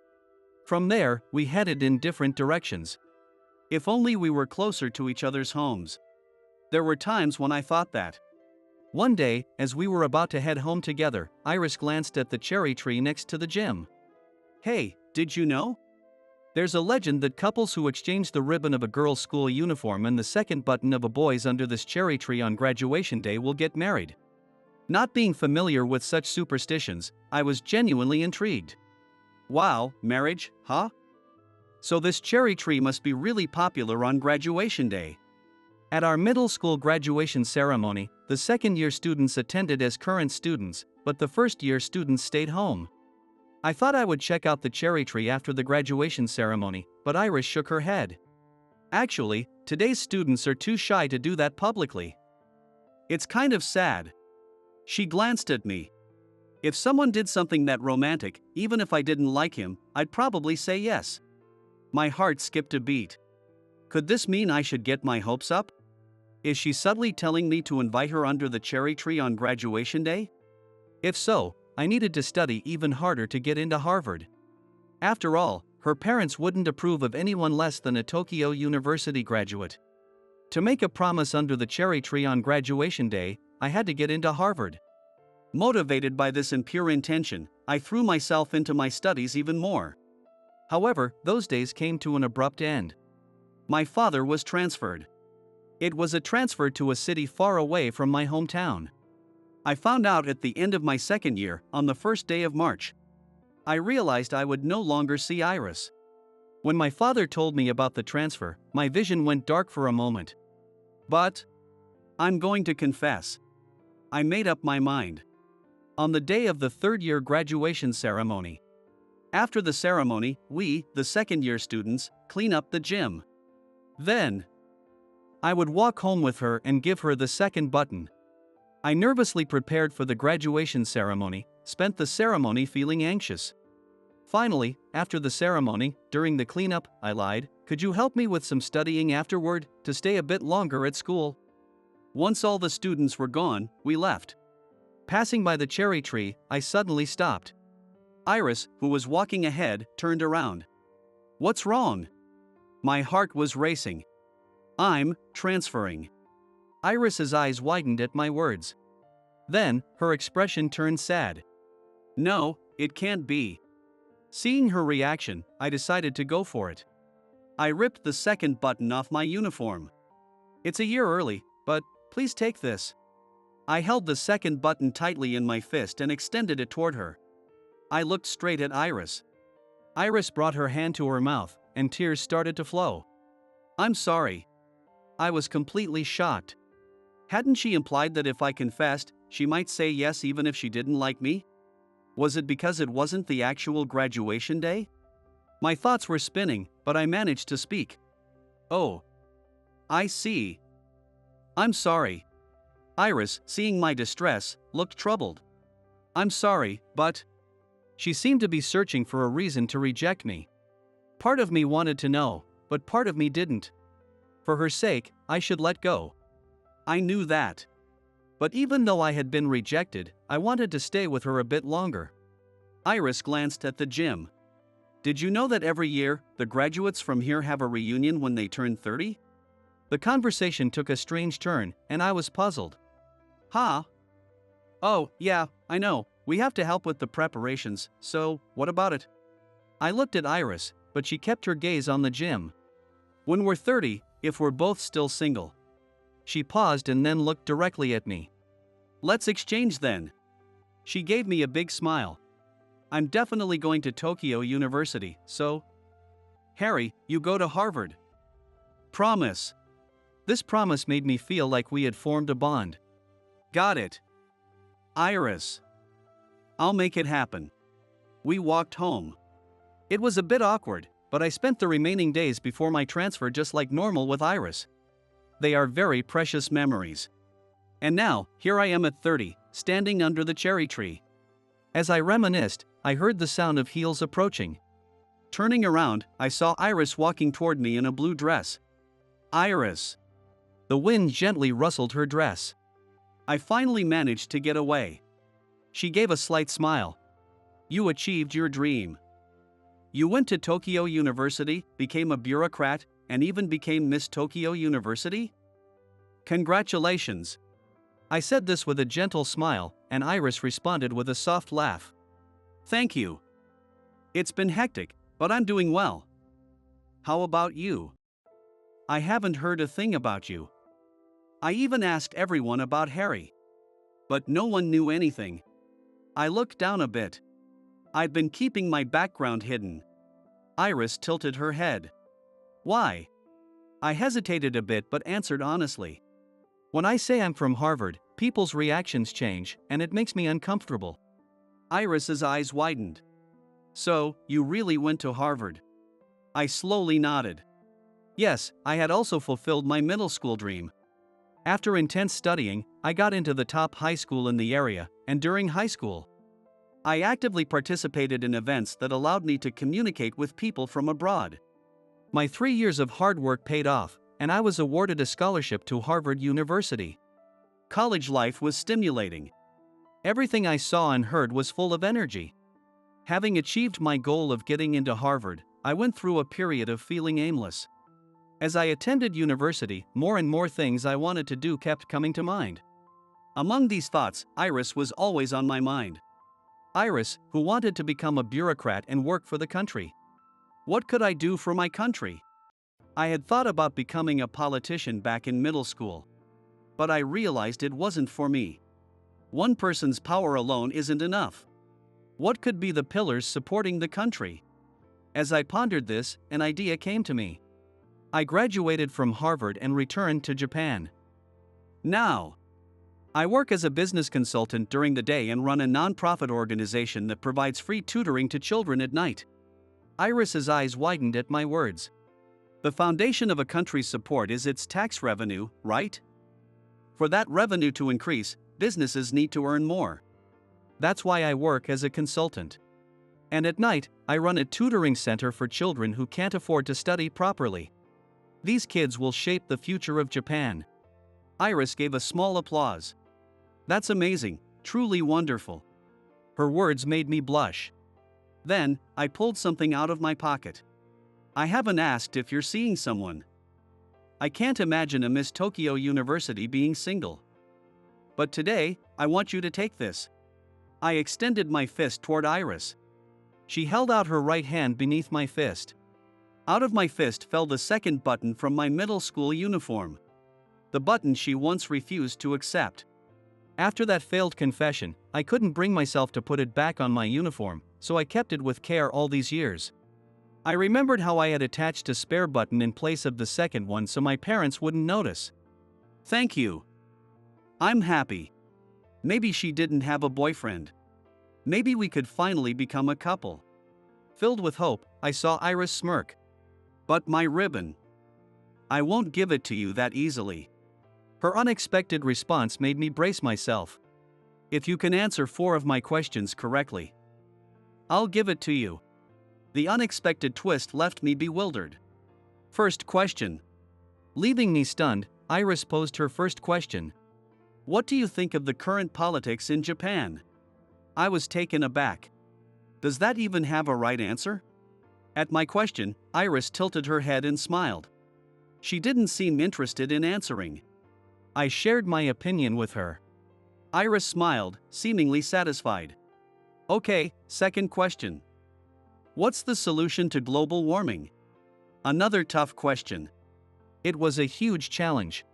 From there, we headed in different directions. If only we were closer to each other's homes. There were times when I thought that. One day, as we were about to head home together, Iris glanced at the cherry tree next to the gym. "Hey, did you know? There's a legend that couples who exchange the ribbon of a girl's school uniform and the second button of a boy's under this cherry tree on graduation day will get married." Not being familiar with such superstitions, I was genuinely intrigued. Wow, marriage, huh? So this cherry tree must be really popular on graduation day. At our middle school graduation ceremony, the second-year students attended as current students, but the first-year students stayed home. I thought I would check out the cherry tree after the graduation ceremony, but Iris shook her head. Actually, today's students are too shy to do that publicly. It's kind of sad. She glanced at me. If someone did something that romantic, even if I didn't like him, I'd probably say yes. My heart skipped a beat. Could this mean I should get my hopes up? Is she subtly telling me to invite her under the cherry tree on graduation day? If so, I needed to study even harder to get into Harvard. After all, her parents wouldn't approve of anyone less than a Tokyo University graduate. To make a promise under the cherry tree on graduation day, I had to get into Harvard. Motivated by this impure intention, I threw myself into my studies even more. However, those days came to an abrupt end. My father was transferred. It was a transfer to a city far away from my hometown. I found out at the end of my second year, on the first day of March. I realized I would no longer see Iris. When my father told me about the transfer, my vision went dark for a moment. But I'm going to confess. I made up my mind. On the day of the third-year graduation ceremony. After the ceremony, we, the second-year students, clean up the gym. Then, I would walk home with her and give her the second button. I nervously prepared for the graduation ceremony, spent the ceremony feeling anxious. Finally, after the ceremony, during the cleanup, I lied, "Could you help me with some studying afterward, to stay a bit longer at school?" Once all the students were gone, we left. Passing by the cherry tree, I suddenly stopped. Iris, who was walking ahead, turned around. "What's wrong?" My heart was racing. "I'm transferring." Iris's eyes widened at my words. Then, her expression turned sad. "No, it can't be." Seeing her reaction, I decided to go for it. I ripped the second button off my uniform. "It's a year early, but please take this." I held the second button tightly in my fist and extended it toward her. I looked straight at Iris. Iris brought her hand to her mouth, and tears started to flow. "I'm sorry." I was completely shocked. Hadn't she implied that if I confessed, she might say yes even if she didn't like me? Was it because it wasn't the actual graduation day? My thoughts were spinning, but I managed to speak. "Oh. I see. I'm sorry." Iris, seeing my distress, looked troubled. "I'm sorry, but..." She seemed to be searching for a reason to reject me. Part of me wanted to know, but part of me didn't. For her sake, I should let go. I knew that. But even though I had been rejected, I wanted to stay with her a bit longer. Iris glanced at the gym. "Did you know that every year, the graduates from here have a reunion when they turn 30? The conversation took a strange turn, and I was puzzled. "Huh? Oh, yeah, I know, we have to help with the preparations, so, what about it?" I looked at Iris, but she kept her gaze on the gym. "When we're 30, if we're both still single." She paused and then looked directly at me. "Let's exchange then." She gave me a big smile. "I'm definitely going to Tokyo University, so..." "Harry, you go to Harvard." "Promise." This promise made me feel like we had formed a bond. "Got it." "Iris." I'll make it happen. We walked home. It was a bit awkward, but I spent the remaining days before my transfer just like normal with Iris. They are very precious memories. And now, here I am at 30, standing under the cherry tree. As I reminisced, I heard the sound of heels approaching. Turning around, I saw Iris walking toward me in a blue dress. Iris! The wind gently rustled her dress. I finally managed to get away. She gave a slight smile. You achieved your dream. You went to Tokyo University, became a bureaucrat, and even became Miss Tokyo University? Congratulations! I said this with a gentle smile, and Iris responded with a soft laugh. Thank you. It's been hectic, but I'm doing well. How about you? I haven't heard a thing about you. I even asked everyone about Harry. But no one knew anything. I looked down a bit. I'd been keeping my background hidden. Iris tilted her head. Why? I hesitated a bit but answered honestly. When I say I'm from Harvard, people's reactions change, and it makes me uncomfortable. Iris's eyes widened. So, you really went to Harvard? I slowly nodded. Yes, I had also fulfilled my middle school dream. After intense studying, I got into the top high school in the area, and during high school, I actively participated in events that allowed me to communicate with people from abroad. My 3 years of hard work paid off, and I was awarded a scholarship to Harvard University. College life was stimulating. Everything I saw and heard was full of energy. Having achieved my goal of getting into Harvard, I went through a period of feeling aimless. As I attended university, more and more things I wanted to do kept coming to mind. Among these thoughts, Iris was always on my mind. Iris, who wanted to become a bureaucrat and work for the country. What could I do for my country? I had thought about becoming a politician back in middle school. But I realized it wasn't for me. One person's power alone isn't enough. What could be the pillars supporting the country? As I pondered this, an idea came to me. I graduated from Harvard and returned to Japan. Now, I work as a business consultant during the day and run a non-profit organization that provides free tutoring to children at night. Iris's eyes widened at my words. The foundation of a country's support is its tax revenue, right? For that revenue to increase, businesses need to earn more. That's why I work as a consultant. And at night, I run a tutoring center for children who can't afford to study properly. These kids will shape the future of Japan. Iris gave a small applause. That's amazing, truly wonderful. Her words made me blush. Then, I pulled something out of my pocket. I haven't asked if you're seeing someone. I can't imagine a Miss Tokyo University being single. But today, I want you to take this. I extended my fist toward Iris. She held out her right hand beneath my fist. Out of my fist fell the second button from my middle school uniform. The button she once refused to accept. After that failed confession, I couldn't bring myself to put it back on my uniform, so I kept it with care all these years. I remembered how I had attached a spare button in place of the second one so my parents wouldn't notice. Thank you. I'm happy. Maybe she didn't have a boyfriend. Maybe we could finally become a couple. Filled with hope, I saw Iris smirk. But my ribbon. I won't give it to you that easily. Her unexpected response made me brace myself. If you can answer 4 of my questions correctly, I'll give it to you. The unexpected twist left me bewildered. First question. Leaving me stunned, Iris posed her first question. What do you think of the current politics in Japan? I was taken aback. Does that even have a right answer? At my question, Iris tilted her head and smiled. She didn't seem interested in answering. I shared my opinion with her. Iris smiled, seemingly satisfied. Okay, second question. What's the solution to global warming? Another tough question. It was a huge challenge.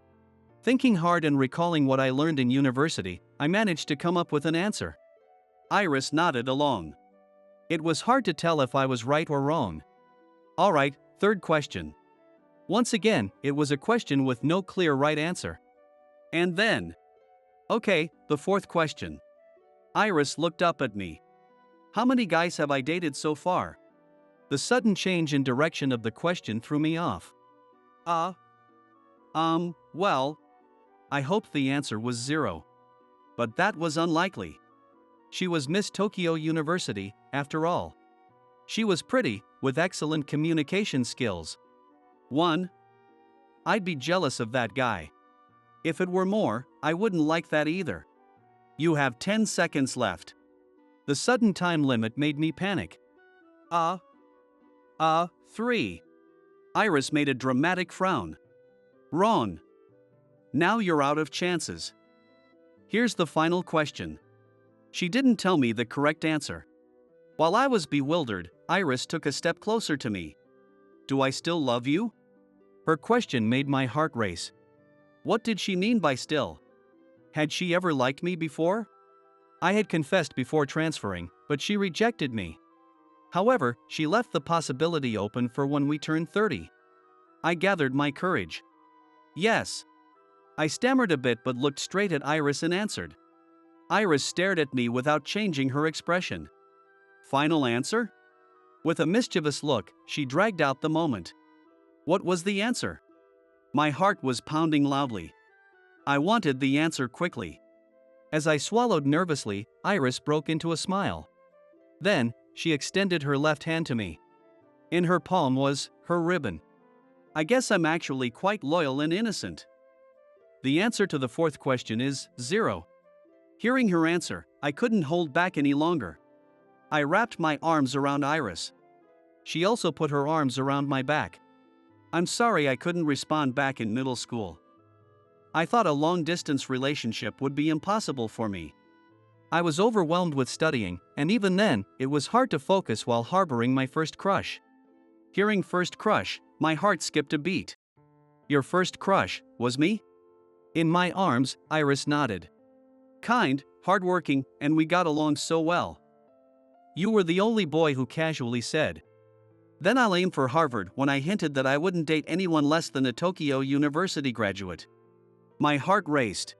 Thinking hard and recalling what I learned in university, I managed to come up with an answer. Iris nodded along. It was hard to tell if I was right or wrong. All right, third question. Once again, it was a question with no clear right answer. And then, okay, the fourth question. Iris looked up at me. How many guys have I dated so far? The sudden change in direction of the question threw me off. Well, I hoped the answer was 0. But that was unlikely. She was Miss Tokyo University, after all. She was pretty, with excellent communication skills. 1. I'd be jealous of that guy. If it were more, I wouldn't like that either. You have 10 seconds left. The sudden time limit made me panic. 3. Iris made a dramatic frown. Wrong. Now you're out of chances. Here's the final question. She didn't tell me the correct answer. While I was bewildered, Iris took a step closer to me. Do I still love you? Her question made my heart race. What did she mean by still? Had she ever liked me before? I had confessed before transferring, but she rejected me. However, she left the possibility open for when we turned 30. I gathered my courage. Yes. I stammered a bit but looked straight at Iris and answered. Iris stared at me without changing her expression. Final answer? With a mischievous look, she dragged out the moment. What was the answer? My heart was pounding loudly. I wanted the answer quickly. As I swallowed nervously, Iris broke into a smile. Then, she extended her left hand to me. In her palm was her ribbon. I guess I'm actually quite loyal and innocent. The answer to the fourth question is 0. Hearing her answer, I couldn't hold back any longer. I wrapped my arms around Iris. She also put her arms around my back. I'm sorry I couldn't respond back in middle school. I thought a long-distance relationship would be impossible for me. I was overwhelmed with studying, and even then, it was hard to focus while harboring my first crush. Hearing first crush, my heart skipped a beat. Your first crush was me? In my arms, Iris nodded. Kind, hardworking, and we got along so well. You were the only boy who casually said. Then I'll aim for Harvard when I hinted that I wouldn't date anyone less than a Tokyo University graduate. My heart raced.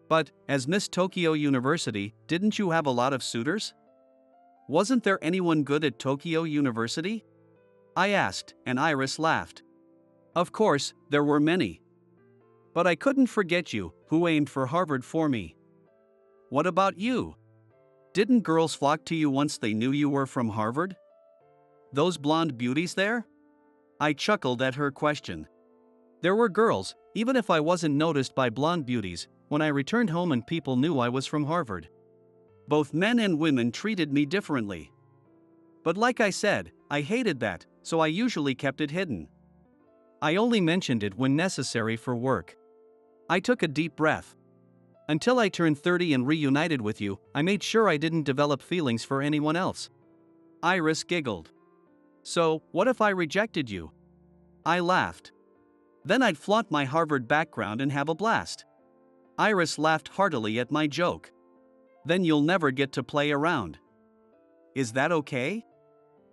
But, as Miss Tokyo University, didn't you have a lot of suitors? Wasn't there anyone good at Tokyo University? I asked, and Iris laughed. Of course, there were many. But I couldn't forget you, who aimed for Harvard for me. What about you? Didn't girls flock to you once they knew you were from Harvard? Those blonde beauties there? I chuckled at her question. There were girls, even if I wasn't noticed by blonde beauties, when I returned home and people knew I was from Harvard. Both men and women treated me differently. But like I said, I hated that, so I usually kept it hidden. I only mentioned it when necessary for work. I took a deep breath. Until I turned 30 and reunited with you, I made sure I didn't develop feelings for anyone else. Iris giggled. So, what if I rejected you? I laughed. Then I'd flaunt my Harvard background and have a blast. Iris laughed heartily at my joke. Then you'll never get to play around. Is that okay?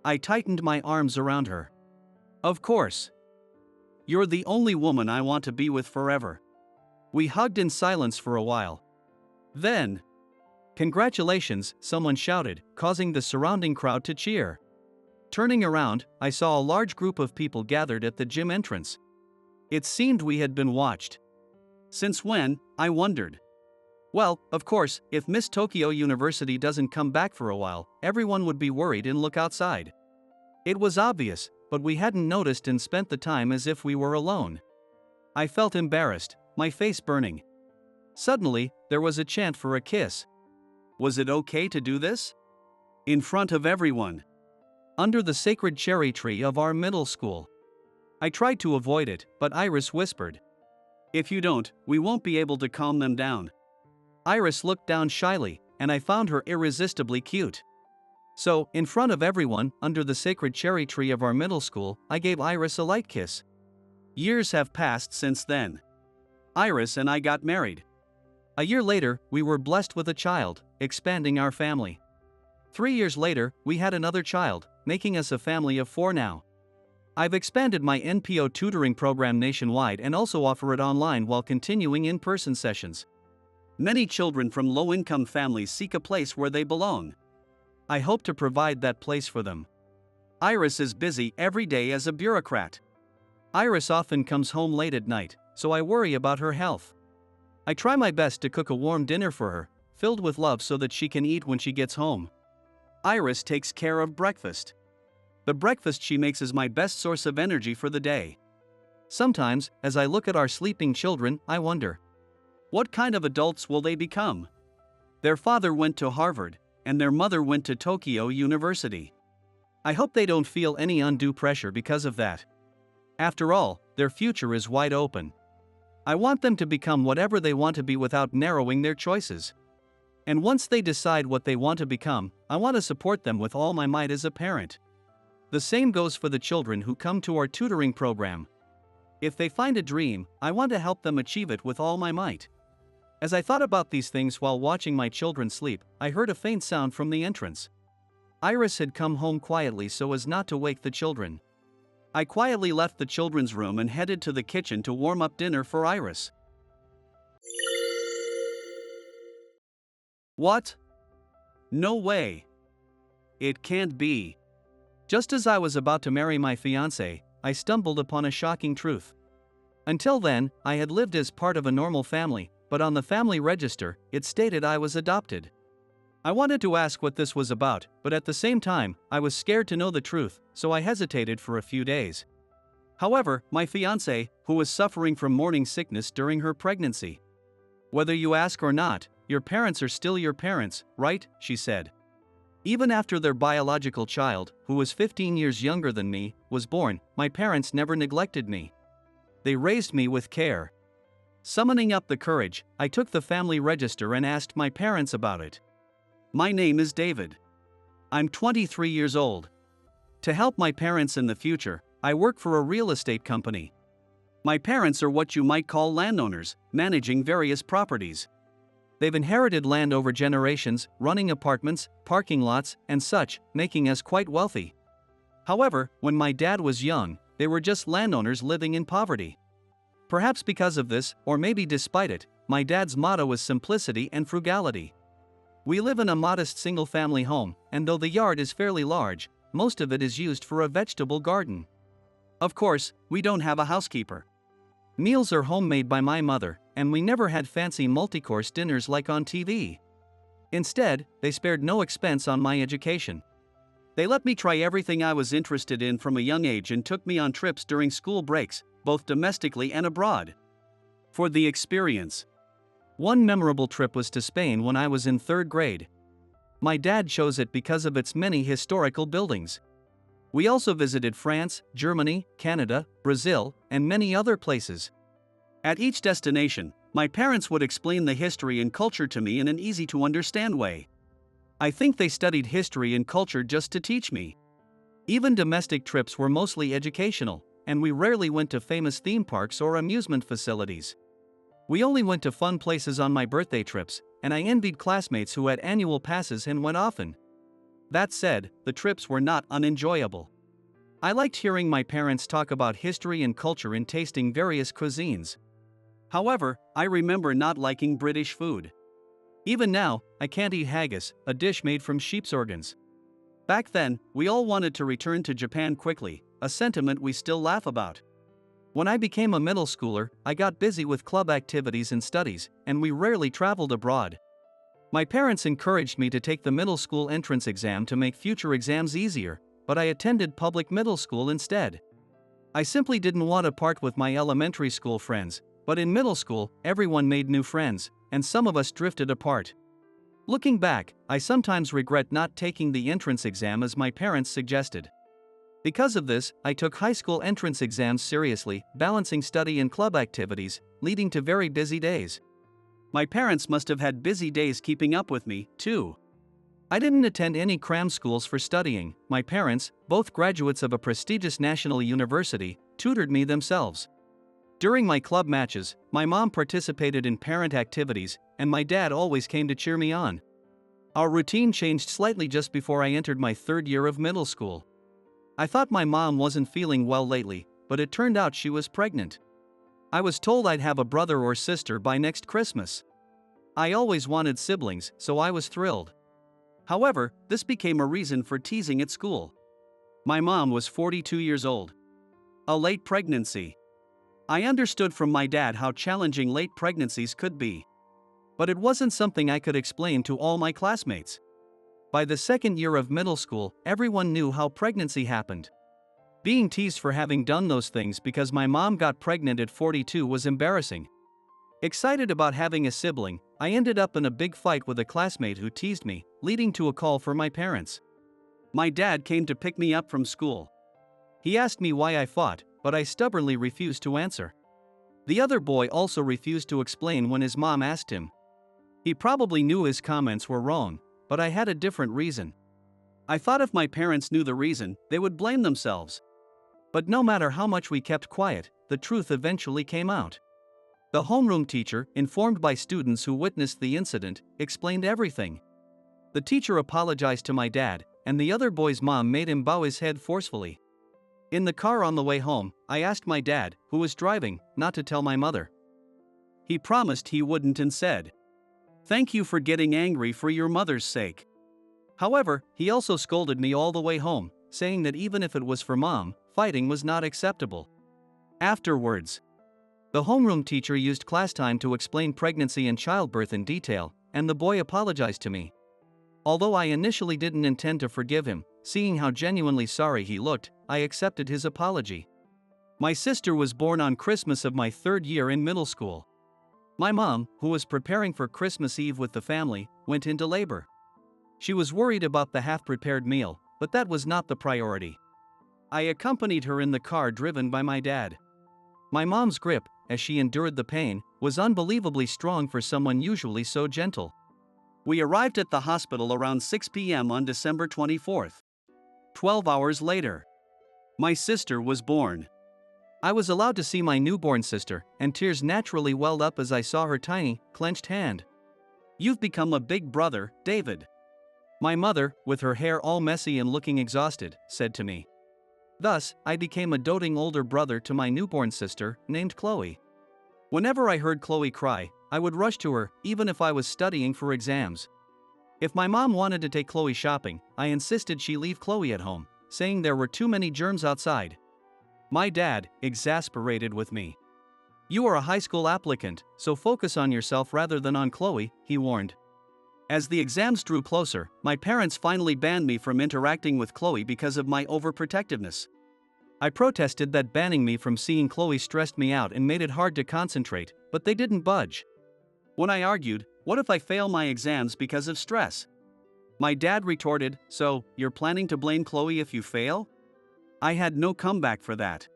I tightened my arms around her. Of course. You're the only woman I want to be with forever. We hugged in silence for a while. Then, congratulations, someone shouted, causing the surrounding crowd to cheer. Turning around, I saw a large group of people gathered at the gym entrance. It seemed we had been watched. Since when, I wondered. Well, of course, if Miss Tokyo University doesn't come back for a while, everyone would be worried and look outside. It was obvious, but we hadn't noticed and spent the time as if we were alone. I felt embarrassed, my face burning. Suddenly, there was a chant for a kiss. Was it okay to do this? In front of everyone. Under the sacred cherry tree of our middle school. I tried to avoid it, but Iris whispered. If you don't, we won't be able to calm them down. Iris looked down shyly, and I found her irresistibly cute. So, in front of everyone, under the sacred cherry tree of our middle school, I gave Iris a light kiss. Years have passed since then. Iris and I got married. A year later, we were blessed with a child, expanding our family. 3 years later, we had another child, making us a family of 4 now. I've expanded my NPO tutoring program nationwide and also offer it online while continuing in-person sessions. Many children from low-income families seek a place where they belong. I hope to provide that place for them. Iris is busy every day as a bureaucrat. Iris often comes home late at night, so I worry about her health. I try my best to cook a warm dinner for her, filled with love so that she can eat when she gets home. Iris takes care of breakfast. The breakfast she makes is my best source of energy for the day. Sometimes, as I look at our sleeping children, I wonder, what kind of adults will they become? Their father went to Harvard, and their mother went to Tokyo University. I hope they don't feel any undue pressure because of that. After all, their future is wide open. I want them to become whatever they want to be without narrowing their choices. And once they decide what they want to become, I want to support them with all my might as a parent. The same goes for the children who come to our tutoring program. If they find a dream, I want to help them achieve it with all my might. As I thought about these things while watching my children sleep, I heard a faint sound from the entrance. Iris had come home quietly so as not to wake the children. I quietly left the children's room and headed to the kitchen to warm up dinner for Iris. What? No way. It can't be. Just as I was about to marry my fiancée, I stumbled upon a shocking truth. Until then, I had lived as part of a normal family, but on the family register, it stated I was adopted. I wanted to ask what this was about, but at the same time, I was scared to know the truth, so I hesitated for a few days. However, my fiancée, who was suffering from morning sickness during her pregnancy. Whether you ask or not, your parents are still your parents, right? She said. Even after their biological child, who was 15 years younger than me, was born, my parents never neglected me. They raised me with care. Summoning up the courage, I took the family register and asked my parents about it. My name is David. I'm 23 years old. To help my parents in the future, I work for a real estate company. My parents are what you might call landowners, managing various properties. They've inherited land over generations, running apartments, parking lots, and such, making us quite wealthy. However, when my dad was young, they were just landowners living in poverty. Perhaps because of this, or maybe despite it, my dad's motto was simplicity and frugality. We live in a modest single-family home, and though the yard is fairly large, most of it is used for a vegetable garden. Of course, we don't have a housekeeper. Meals are homemade by my mother, and we never had fancy multi-course dinners like on TV. Instead, they spared no expense on my education. They let me try everything I was interested in from a young age and took me on trips during school breaks, both domestically and abroad. For the experience. One memorable trip was to Spain when I was in 3rd grade. My dad chose it because of its many historical buildings. We also visited France, Germany, Canada, Brazil, and many other places. At each destination, my parents would explain the history and culture to me in an easy-to-understand way. I think they studied history and culture just to teach me. Even domestic trips were mostly educational, and we rarely went to famous theme parks or amusement facilities. We only went to fun places on my birthday trips, and I envied classmates who had annual passes and went often. That said, the trips were not unenjoyable. I liked hearing my parents talk about history and culture and tasting various cuisines. However, I remember not liking British food. Even now, I can't eat haggis, a dish made from sheep's organs. Back then, we all wanted to return to Japan quickly, a sentiment we still laugh about. When I became a middle schooler, I got busy with club activities and studies, and we rarely traveled abroad. My parents encouraged me to take the middle school entrance exam to make future exams easier, but I attended public middle school instead. I simply didn't want to part with my elementary school friends, but in middle school, everyone made new friends, and some of us drifted apart. Looking back, I sometimes regret not taking the entrance exam as my parents suggested. Because of this, I took high school entrance exams seriously, balancing study and club activities, leading to very busy days. My parents must have had busy days keeping up with me, too. I didn't attend any cram schools for studying. My parents, both graduates of a prestigious national university, tutored me themselves. During my club matches, my mom participated in parent activities, and my dad always came to cheer me on. Our routine changed slightly just before I entered my 3rd year of middle school. I thought my mom wasn't feeling well lately, but it turned out she was pregnant. I was told I'd have a brother or sister by next Christmas. I always wanted siblings, so I was thrilled. However, this became a reason for teasing at school. My mom was 42 years old. A late pregnancy. I understood from my dad how challenging late pregnancies could be. But it wasn't something I could explain to all my classmates. By the second year of middle school, everyone knew how pregnancy happened. Being teased for having done those things because my mom got pregnant at 42 was embarrassing. Excited about having a sibling, I ended up in a big fight with a classmate who teased me, leading to a call for my parents. My dad came to pick me up from school. He asked me why I fought, but I stubbornly refused to answer. The other boy also refused to explain when his mom asked him. He probably knew his comments were wrong, but I had a different reason. I thought if my parents knew the reason, they would blame themselves. But no matter how much we kept quiet, the truth eventually came out. The homeroom teacher, informed by students who witnessed the incident, explained everything. The teacher apologized to my dad, and the other boy's mom made him bow his head forcefully. In the car on the way home, I asked my dad, who was driving, not to tell my mother. He promised he wouldn't and said, "Thank you for getting angry for your mother's sake." However, he also scolded me all the way home, saying that even if it was for mom, fighting was not acceptable. Afterwards, the homeroom teacher used class time to explain pregnancy and childbirth in detail, and the boy apologized to me. Although I initially didn't intend to forgive him, seeing how genuinely sorry he looked, I accepted his apology. My sister was born on Christmas of my third year in middle school. My mom, who was preparing for Christmas Eve with the family, went into labor. She was worried about the half-prepared meal, but that was not the priority. I accompanied her in the car driven by my dad. My mom's grip, as she endured the pain, was unbelievably strong for someone usually so gentle. We arrived at the hospital around 6 p.m. on December 24th. 12 hours later, my sister was born. I was allowed to see my newborn sister, and tears naturally welled up as I saw her tiny, clenched hand. "You've become a big brother, David," my mother, with her hair all messy and looking exhausted, said to me. Thus, I became a doting older brother to my newborn sister, named Chloe. Whenever I heard Chloe cry, I would rush to her, even if I was studying for exams. If my mom wanted to take Chloe shopping, I insisted she leave Chloe at home, saying there were too many germs outside. My dad, exasperated with me. "You are a high school applicant, so focus on yourself rather than on Chloe," he warned. As the exams drew closer, my parents finally banned me from interacting with Chloe because of my overprotectiveness. I protested that banning me from seeing Chloe stressed me out and made it hard to concentrate, but they didn't budge. When I argued, "What if I fail my exams because of stress?" my dad retorted, "So, you're planning to blame Chloe if you fail?" I had no comeback for that.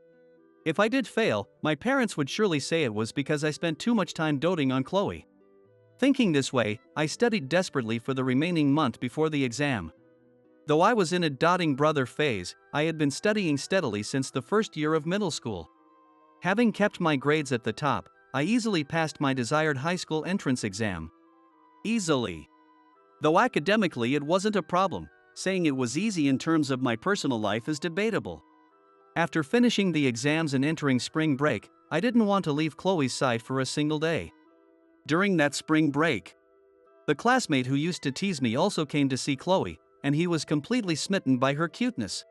If I did fail, my parents would surely say it was because I spent too much time doting on Chloe. Thinking this way, I studied desperately for the remaining month before the exam. Though I was in a doting brother phase, I had been studying steadily since the first year of middle school. Having kept my grades at the top, I easily passed my desired high school entrance exam. Easily. Though academically it wasn't a problem, saying it was easy in terms of my personal life is debatable. After finishing the exams and entering spring break, I didn't want to leave Chloe's side for a single day. During that spring break, the classmate who used to tease me also came to see Chloe, and he was completely smitten by her cuteness.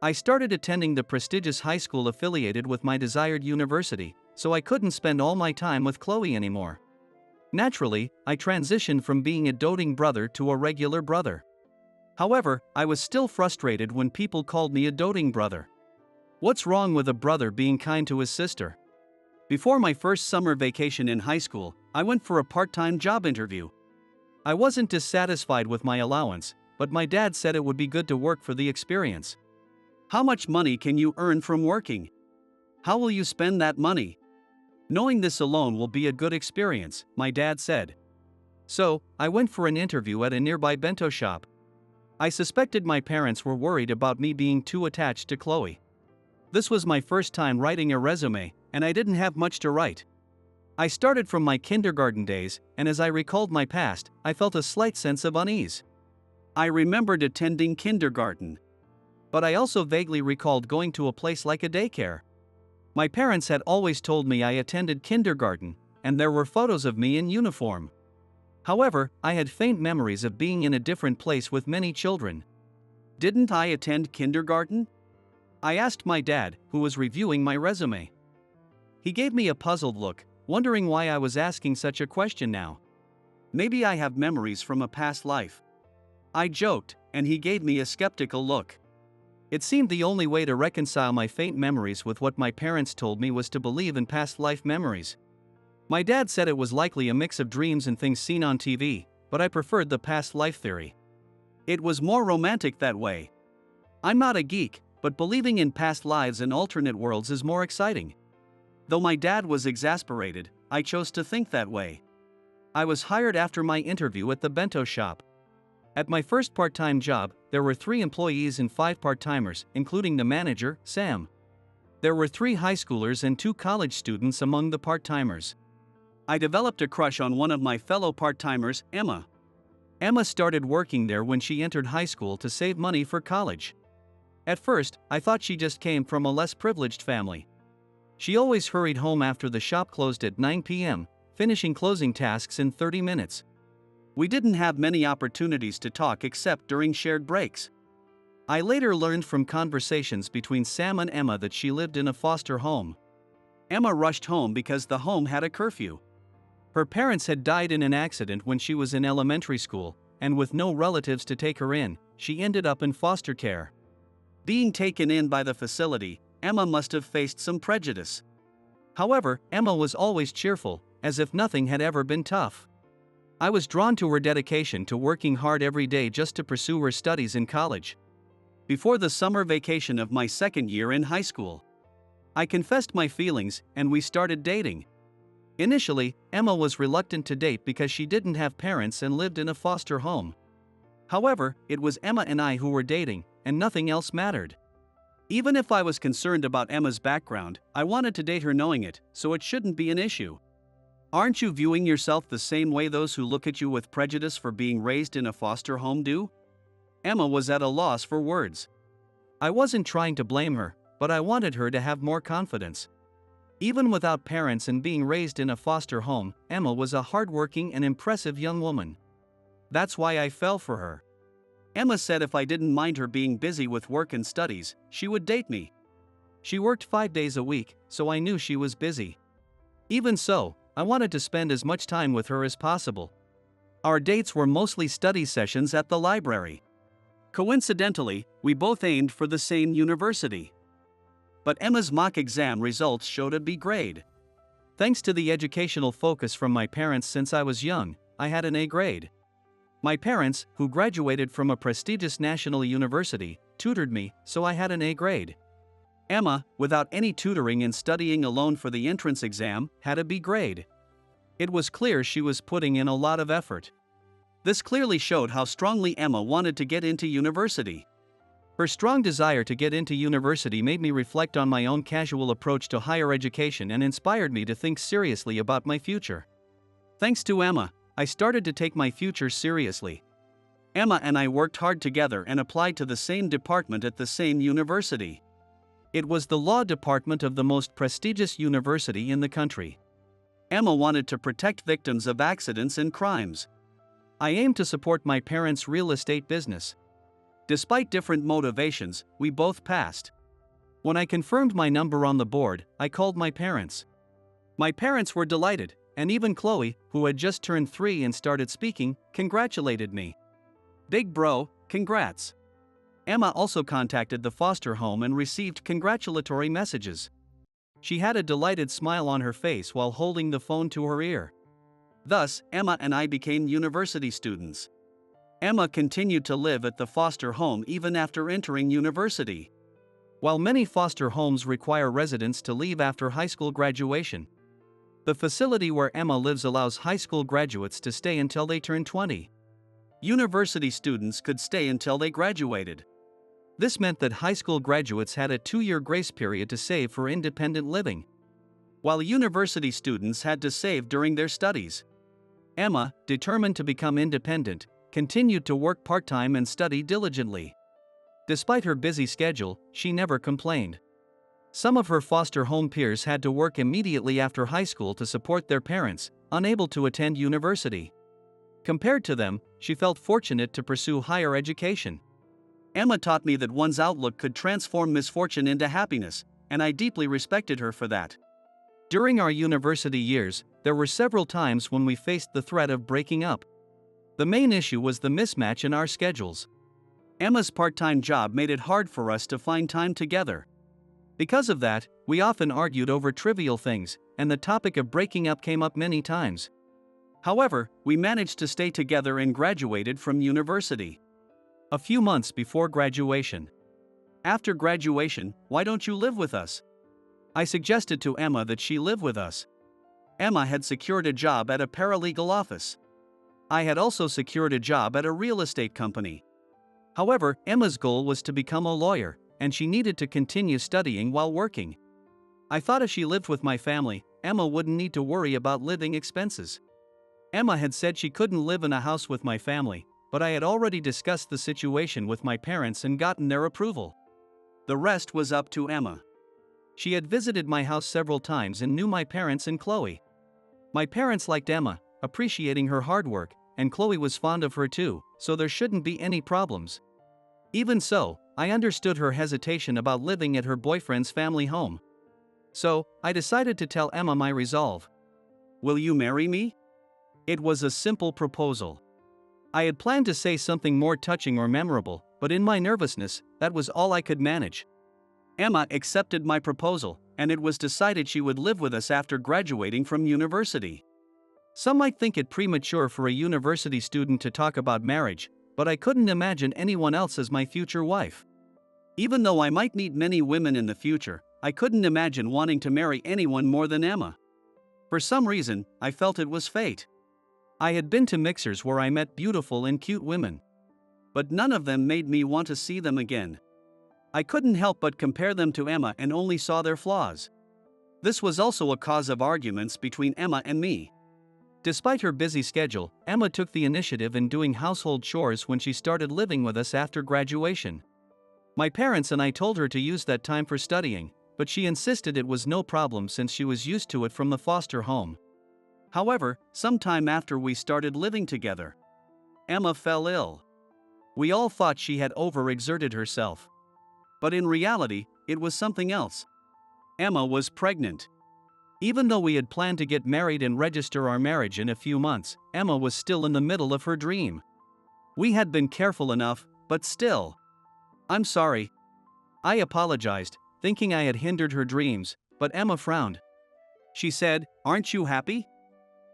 I started attending the prestigious high school affiliated with my desired university, so I couldn't spend all my time with Chloe anymore. Naturally, I transitioned from being a doting brother to a regular brother. However, I was still frustrated when people called me a doting brother. What's wrong with a brother being kind to his sister? Before my first summer vacation in high school, I went for a part-time job interview. I wasn't dissatisfied with my allowance, but my dad said it would be good to work for the experience. "How much money can you earn from working? How will you spend that money? Knowing this alone will be a good experience," my dad said. So, I went for an interview at a nearby bento shop. I suspected my parents were worried about me being too attached to Chloe. This was my first time writing a resume, and I didn't have much to write. I started from my kindergarten days, and as I recalled my past, I felt a slight sense of unease. I remembered attending kindergarten. But I also vaguely recalled going to a place like a daycare. My parents had always told me I attended kindergarten, and there were photos of me in uniform. However, I had faint memories of being in a different place with many children. Didn't I attend kindergarten? I asked my dad, who was reviewing my resume. He gave me a puzzled look, wondering why I was asking such a question now. Maybe I have memories from a past life. I joked, and he gave me a skeptical look. It seemed the only way to reconcile my faint memories with what my parents told me was to believe in past life memories. My dad said it was likely a mix of dreams and things seen on TV, but I preferred the past life theory. It was more romantic that way. I'm not a geek, but believing in past lives and alternate worlds is more exciting. Though my dad was exasperated, I chose to think that way. I was hired after my interview at the bento shop. At my first part-time job, there were 3 employees and 5 part-timers, including the manager, Sam. There were 3 high schoolers and 2 college students among the part-timers. I developed a crush on one of my fellow part-timers, Emma. Emma started working there when she entered high school to save money for college. At first, I thought she just came from a less privileged family. She always hurried home after the shop closed at 9 p.m., finishing closing tasks in 30 minutes. We didn't have many opportunities to talk except during shared breaks. I later learned from conversations between Sam and Emma that she lived in a foster home. Emma rushed home because the home had a curfew. Her parents had died in an accident when she was in elementary school, and with no relatives to take her in, she ended up in foster care. Being taken in by the facility, Emma must have faced some prejudice. However, Emma was always cheerful, as if nothing had ever been tough. I was drawn to her dedication to working hard every day just to pursue her studies in college. Before the summer vacation of my second year in high school, I confessed my feelings and we started dating. Initially, Emma was reluctant to date because she didn't have parents and lived in a foster home. However, it was Emma and I who were dating, and nothing else mattered. Even if I was concerned about Emma's background, I wanted to date her knowing it, so it shouldn't be an issue. Aren't you viewing yourself the same way those who look at you with prejudice for being raised in a foster home do? Emma was at a loss for words. I wasn't trying to blame her, but I wanted her to have more confidence. Even without parents and being raised in a foster home, Emma was a hardworking and impressive young woman. That's why I fell for her. Emma said if I didn't mind her being busy with work and studies, she would date me. She worked 5 days a week, so I knew she was busy. Even so, I wanted to spend as much time with her as possible. Our dates were mostly study sessions at the library. Coincidentally, we both aimed for the same university. But Emma's mock exam results showed a B grade. Thanks to the educational focus from my parents since I was young, I had an A grade. My parents, who graduated from a prestigious national university, tutored me, so I had an A grade. Emma, without any tutoring and studying alone for the entrance exam, had a B grade. It was clear she was putting in a lot of effort. This clearly showed how strongly Emma wanted to get into university. Her strong desire to get into university made me reflect on my own casual approach to higher education and inspired me to think seriously about my future. Thanks to Emma, I started to take my future seriously. Emma and I worked hard together and applied to the same department at the same university. It was the law department of the most prestigious university in the country. Emma wanted to protect victims of accidents and crimes. I aimed to support my parents' real estate business. Despite different motivations, we both passed. When I confirmed my number on the board, I called my parents. My parents were delighted, and even Chloe, who had just turned 3 and started speaking, congratulated me. Big bro, congrats. Emma also contacted the foster home and received congratulatory messages. She had a delighted smile on her face while holding the phone to her ear. Thus, Emma and I became university students. Emma continued to live at the foster home even after entering university. While many foster homes require residents to leave after high school graduation, the facility where Emma lives allows high school graduates to stay until they turn 20. University students could stay until they graduated. This meant that high school graduates had a 2-year grace period to save for independent living, while university students had to save during their studies. Emma, determined to become independent, continued to work part-time and study diligently. Despite her busy schedule, she never complained. Some of her foster home peers had to work immediately after high school to support their parents, unable to attend university. Compared to them, she felt fortunate to pursue higher education. Emma taught me that one's outlook could transform misfortune into happiness, and I deeply respected her for that. During our university years, there were several times when we faced the threat of breaking up. The main issue was the mismatch in our schedules. Emma's part-time job made it hard for us to find time together. Because of that, we often argued over trivial things, and the topic of breaking up came up many times. However, we managed to stay together and graduated from university. A few months before graduation. After graduation, why don't you live with us? I suggested to Emma that she live with us. Emma had secured a job at a paralegal office. I had also secured a job at a real estate company. However, Emma's goal was to become a lawyer, and she needed to continue studying while working. I thought if she lived with my family, Emma wouldn't need to worry about living expenses. Emma had said she couldn't live in a house with my family, but I had already discussed the situation with my parents and gotten their approval. The rest was up to Emma. She had visited my house several times and knew my parents and Chloe. My parents liked Emma, appreciating her hard work, and Chloe was fond of her too, so there shouldn't be any problems. Even so, I understood her hesitation about living at her boyfriend's family home. So, I decided to tell Emma my resolve. Will you marry me? It was a simple proposal. I had planned to say something more touching or memorable, but in my nervousness, that was all I could manage. Emma accepted my proposal, and it was decided she would live with us after graduating from university. Some might think it premature for a university student to talk about marriage, but I couldn't imagine anyone else as my future wife. Even though I might meet many women in the future, I couldn't imagine wanting to marry anyone more than Emma. For some reason, I felt it was fate. I had been to mixers where I met beautiful and cute women. But none of them made me want to see them again. I couldn't help but compare them to Emma and only saw their flaws. This was also a cause of arguments between Emma and me. Despite her busy schedule, Emma took the initiative in doing household chores when she started living with us after graduation. My parents and I told her to use that time for studying, but she insisted it was no problem since she was used to it from the foster home. However, sometime after we started living together, Emma fell ill. We all thought she had overexerted herself. But in reality, it was something else. Emma was pregnant. Even though we had planned to get married and register our marriage in a few months, Emma was still in the middle of her dream. We had been careful enough, but still. I'm sorry. I apologized, thinking I had hindered her dreams, but Emma frowned. She said, "Aren't you happy?"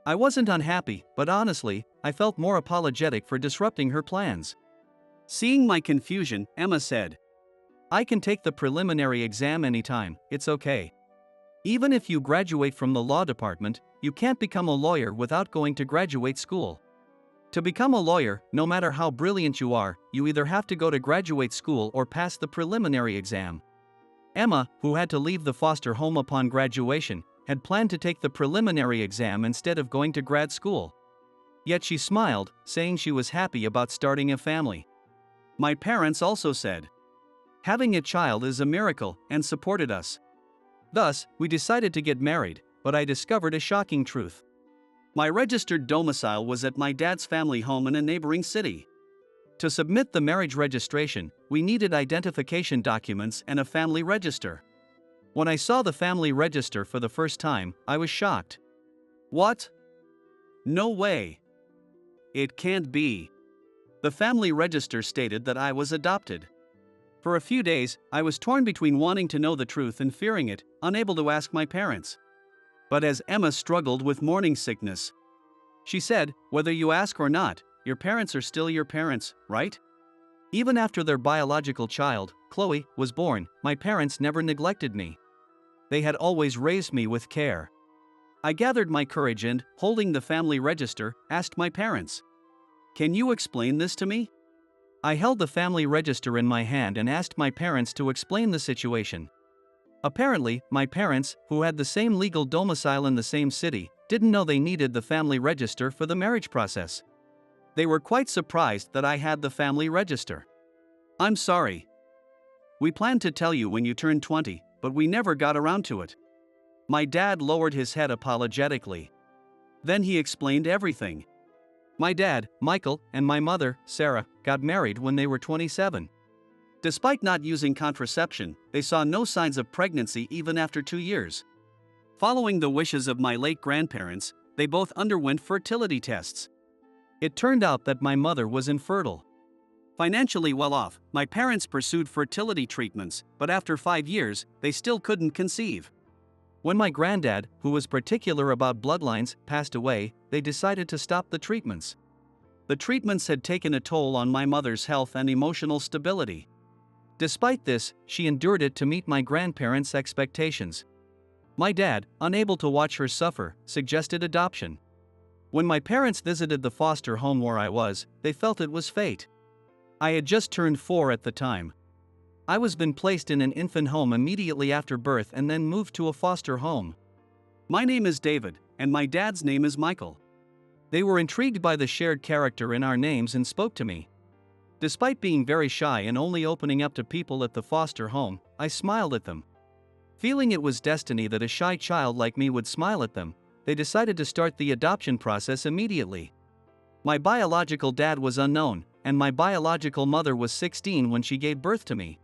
I wasn't unhappy, but honestly, I felt more apologetic for disrupting her plans. Seeing my confusion, Emma said, "I can take the preliminary exam anytime, it's okay. Even if you graduate from the law department, you can't become a lawyer without going to graduate school. To become a lawyer, no matter how brilliant you are, you either have to go to graduate school or pass the preliminary exam." Emma, who had to leave the foster home upon graduation, had planned to take the preliminary exam instead of going to grad school. Yet she smiled, saying she was happy about starting a family. My parents also said, having a child is a miracle, and supported us. Thus, we decided to get married, but I discovered a shocking truth. My registered domicile was at my dad's family home in a neighboring city. To submit the marriage registration, we needed identification documents and a family register. When I saw the family register for the first time, I was shocked. What? No way. It can't be. The family register stated that I was adopted. For a few days, I was torn between wanting to know the truth and fearing it, unable to ask my parents. But as Emma struggled with morning sickness, she said, "Whether you ask or not, your parents are still your parents, right?" Even after their biological child, Chloe, was born, my parents never neglected me. They had always raised me with care. I gathered my courage and, holding the family register, asked my parents, "Can you explain this to me?" I held the family register in my hand and asked my parents to explain the situation. Apparently, my parents, who had the same legal domicile in the same city, didn't know they needed the family register for the marriage process. They were quite surprised that I had the family register. "I'm sorry. We planned to tell you when you turned 20, but we never got around to it." My dad lowered his head apologetically. Then he explained everything. My dad, Michael, and my mother, Sarah, got married when they were 27. Despite not using contraception, they saw no signs of pregnancy even after 2 years. Following the wishes of my late grandparents, they both underwent fertility tests. It turned out that my mother was infertile. Financially well off, my parents pursued fertility treatments, but after 5 years, they still couldn't conceive. When my granddad, who was particular about bloodlines, passed away, they decided to stop the treatments. The treatments had taken a toll on my mother's health and emotional stability. Despite this, she endured it to meet my grandparents' expectations. My dad, unable to watch her suffer, suggested adoption. When my parents visited the foster home where I was, they felt it was fate. I had just turned 4 at the time. I was been placed in an infant home immediately after birth and then moved to a foster home. My name is David, and my dad's name is Michael. They were intrigued by the shared character in our names and spoke to me. Despite being very shy and only opening up to people at the foster home, I smiled at them. Feeling it was destiny that a shy child like me would smile at them, they decided to start the adoption process immediately. My biological dad was unknown, and my biological mother was 16 when she gave birth to me.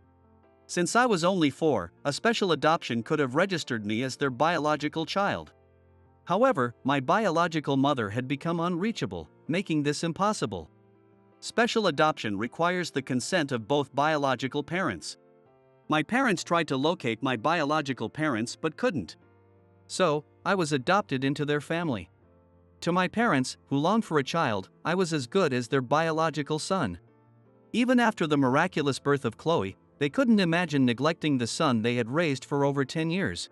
Since I was only 4, a special adoption could have registered me as their biological child. However, my biological mother had become unreachable, making this impossible. Special adoption requires the consent of both biological parents. My parents tried to locate my biological parents but couldn't. So, I was adopted into their family. To my parents, who longed for a child, I was as good as their biological son. Even after the miraculous birth of Chloe, they couldn't imagine neglecting the son they had raised for over 10 years.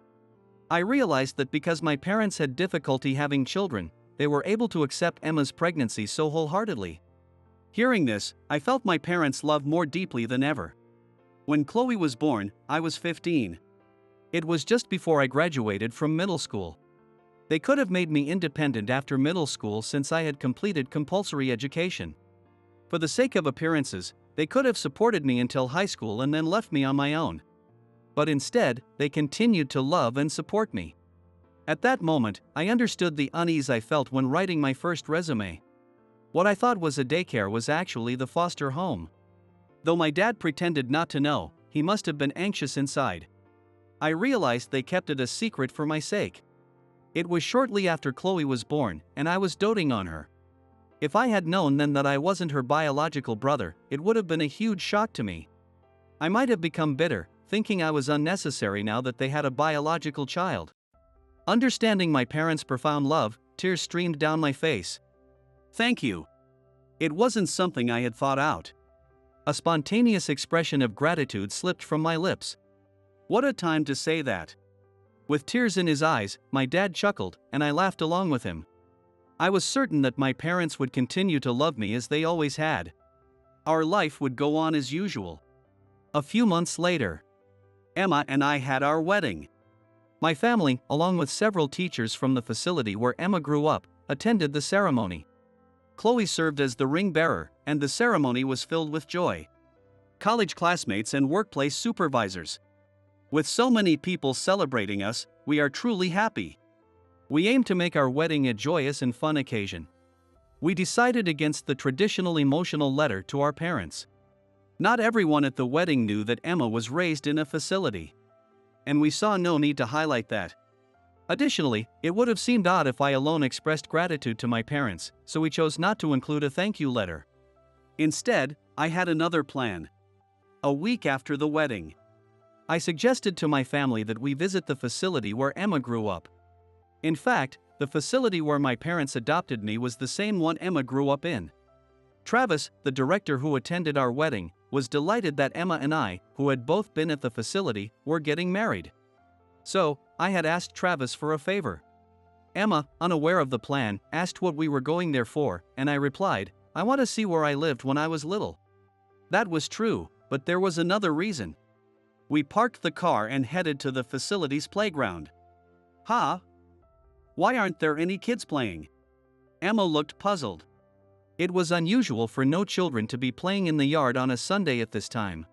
I realized that because my parents had difficulty having children, they were able to accept Emma's pregnancy so wholeheartedly. Hearing this, I felt my parents' love more deeply than ever. When Chloe was born, I was 15. It was just before I graduated from middle school. They could have made me independent after middle school since I had completed compulsory education. For the sake of appearances, they could have supported me until high school and then left me on my own. But instead, they continued to love and support me. At that moment, I understood the unease I felt when writing my first resume. What I thought was a daycare was actually the foster home. Though my dad pretended not to know, he must have been anxious inside. I realized they kept it a secret for my sake. It was shortly after Chloe was born, and I was doting on her. If I had known then that I wasn't her biological brother, it would have been a huge shock to me. I might have become bitter, thinking I was unnecessary now that they had a biological child. Understanding my parents' profound love, tears streamed down my face. Thank you. It wasn't something I had thought out. A spontaneous expression of gratitude slipped from my lips. What a time to say that. With tears in his eyes, my dad chuckled, and I laughed along with him. I was certain that my parents would continue to love me as they always had. Our life would go on as usual. A few months later, Emma and I had our wedding. My family, along with several teachers from the facility where Emma grew up, attended the ceremony. Chloe served as the ring bearer, and the ceremony was filled with joy. College classmates and workplace supervisors. With so many people celebrating us, we are truly happy. We aim to make our wedding a joyous and fun occasion. We decided against the traditional emotional letter to our parents. Not everyone at the wedding knew that Emma was raised in a facility. And we saw no need to highlight that. Additionally, it would have seemed odd if I alone expressed gratitude to my parents, so we chose not to include a thank you letter. Instead, I had another plan. A week after the wedding, I suggested to my family that we visit the facility where Emma grew up. In fact, the facility where my parents adopted me was the same one Emma grew up in. Travis, the director who attended our wedding, was delighted that Emma and I, who had both been at the facility, were getting married. So, I had asked Travis for a favor. Emma, unaware of the plan, asked what we were going there for, and I replied, I want to see where I lived when I was little. That was true, but there was another reason. We parked the car and headed to the facility's playground. Huh? Why aren't there any kids playing? Emma looked puzzled. It was unusual for no children to be playing in the yard on a Sunday at this time.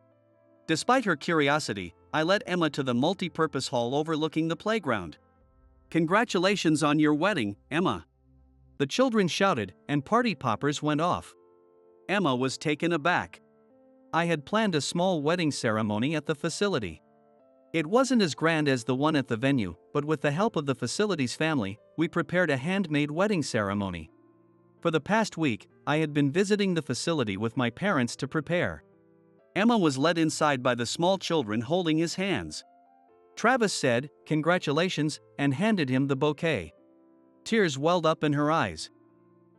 Despite her curiosity, I led Emma to the multi-purpose hall overlooking the playground. Congratulations on your wedding, Emma. The children shouted, and party poppers went off. Emma was taken aback. I had planned a small wedding ceremony at the facility. It wasn't as grand as the one at the venue, but with the help of the facility's family, we prepared a handmade wedding ceremony. For the past week, I had been visiting the facility with my parents to prepare. Emma was led inside by the small children holding his hands. Travis said, "Congratulations," and handed him the bouquet. Tears welled up in her eyes.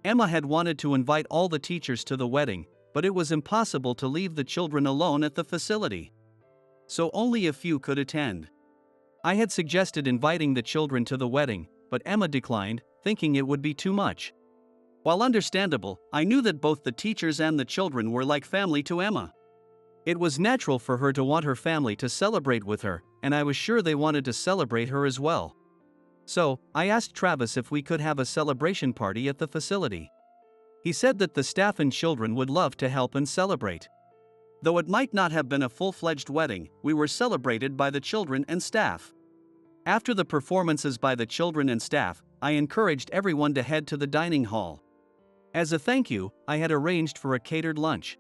Emma had wanted to invite all the teachers to the wedding, but it was impossible to leave the children alone at the facility. So only a few could attend. I had suggested inviting the children to the wedding, but Emma declined, thinking it would be too much. While understandable, I knew that both the teachers and the children were like family to Emma. It was natural for her to want her family to celebrate with her, and I was sure they wanted to celebrate her as well. So, I asked Travis if we could have a celebration party at the facility. He said that the staff and children would love to help and celebrate. Though it might not have been a full-fledged wedding, we were celebrated by the children and staff. After the performances by the children and staff, I encouraged everyone to head to the dining hall. As a thank you, I had arranged for a catered lunch.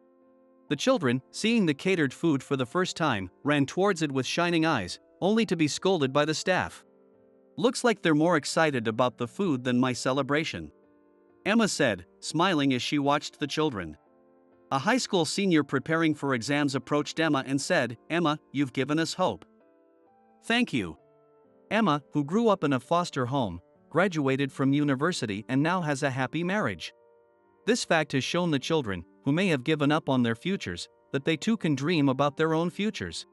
The children, seeing the catered food for the first time, ran towards it with shining eyes, only to be scolded by the staff. "Looks like they're more excited about the food than my celebration," Emma said, smiling as she watched the children. A high school senior preparing for exams approached Emma and said, "Emma, you've given us hope." "Thank you." Emma, who grew up in a foster home, graduated from university and now has a happy marriage. This fact has shown the children, who may have given up on their futures, that they too can dream about their own futures.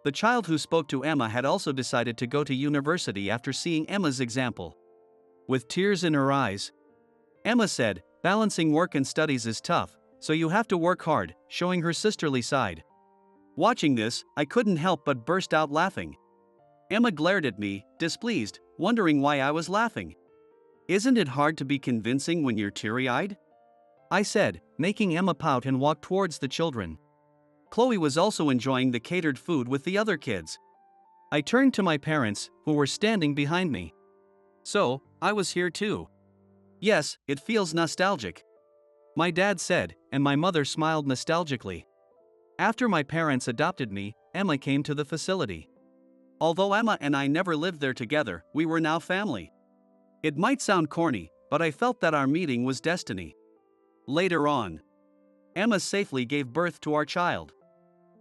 The child who spoke to Emma had also decided to go to university after seeing Emma's example. With tears in her eyes, Emma said, "Balancing work and studies is tough, so you have to work hard," showing her sisterly side. Watching this, I couldn't help but burst out laughing. Emma glared at me, displeased, wondering why I was laughing. "Isn't it hard to be convincing when you're teary-eyed?" I said, making Emma pout and walk towards the children. Chloe was also enjoying the catered food with the other kids. I turned to my parents, who were standing behind me. "So, I was here too." "Yes, it feels nostalgic," my dad said, and my mother smiled nostalgically. After my parents adopted me, Emma came to the facility. Although Emma and I never lived there together, we were now family. It might sound corny, but I felt that our meeting was destiny. Later on, Emma safely gave birth to our child.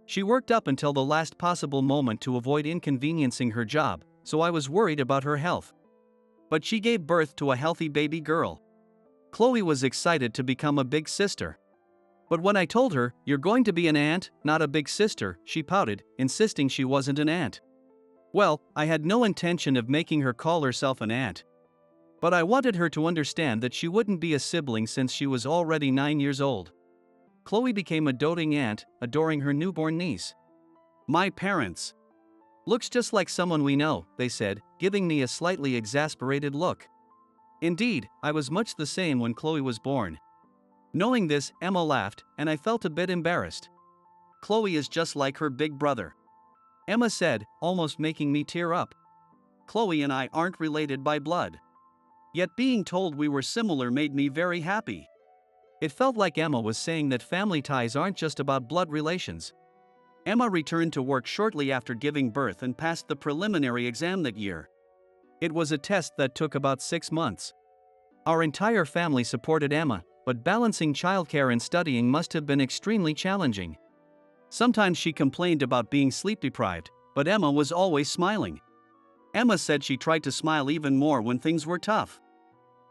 She worked up until the last possible moment to avoid inconveniencing her job, so I was worried about her health. But she gave birth to a healthy baby girl. Chloe was excited to become a big sister. But when I told her, "You're going to be an aunt, not a big sister," she pouted, insisting she wasn't an aunt. Well, I had no intention of making her call herself an aunt. But I wanted her to understand that she wouldn't be a sibling since she was already 9 years old. Chloe became a doting aunt, adoring her newborn niece. "My parents. Looks just like someone we know," they said, giving me a slightly exasperated look. Indeed, I was much the same when Chloe was born. Knowing this, Emma laughed, and I felt a bit embarrassed. "Chloe is just like her big brother," Emma said, almost making me tear up. "Chloe and I aren't related by blood. Yet being told we were similar made me very happy." It felt like Emma was saying that family ties aren't just about blood relations. Emma returned to work shortly after giving birth and passed the preliminary exam that year. It was a test that took about 6 months. Our entire family supported Emma, but balancing childcare and studying must have been extremely challenging. Sometimes she complained about being sleep deprived, but Emma was always smiling. Emma said she tried to smile even more when things were tough.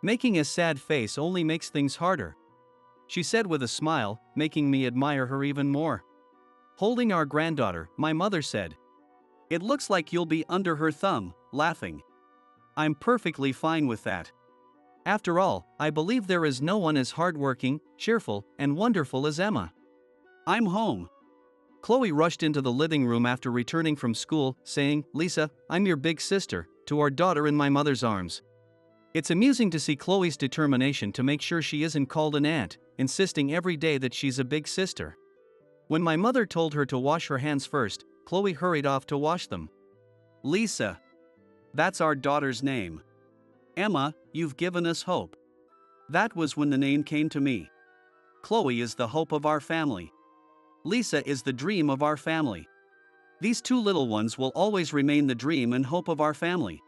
"Making a sad face only makes things harder," she said with a smile, making me admire her even more. Holding our granddaughter, my mother said, "It looks like you'll be under her thumb," laughing. "I'm perfectly fine with that. After all, I believe there is no one as hardworking, cheerful, and wonderful as Emma." "I'm home." Chloe rushed into the living room after returning from school, saying, "Lisa, I'm your big sister," to our daughter in my mother's arms. It's amusing to see Chloe's determination to make sure she isn't called an aunt, insisting every day that she's a big sister. When my mother told her to wash her hands first, Chloe hurried off to wash them. "Lisa. That's our daughter's name. Emma, you've given us hope." That was when the name came to me. Chloe is the hope of our family. Lisa is the dream of our family. These two little ones will always remain the dream and hope of our family.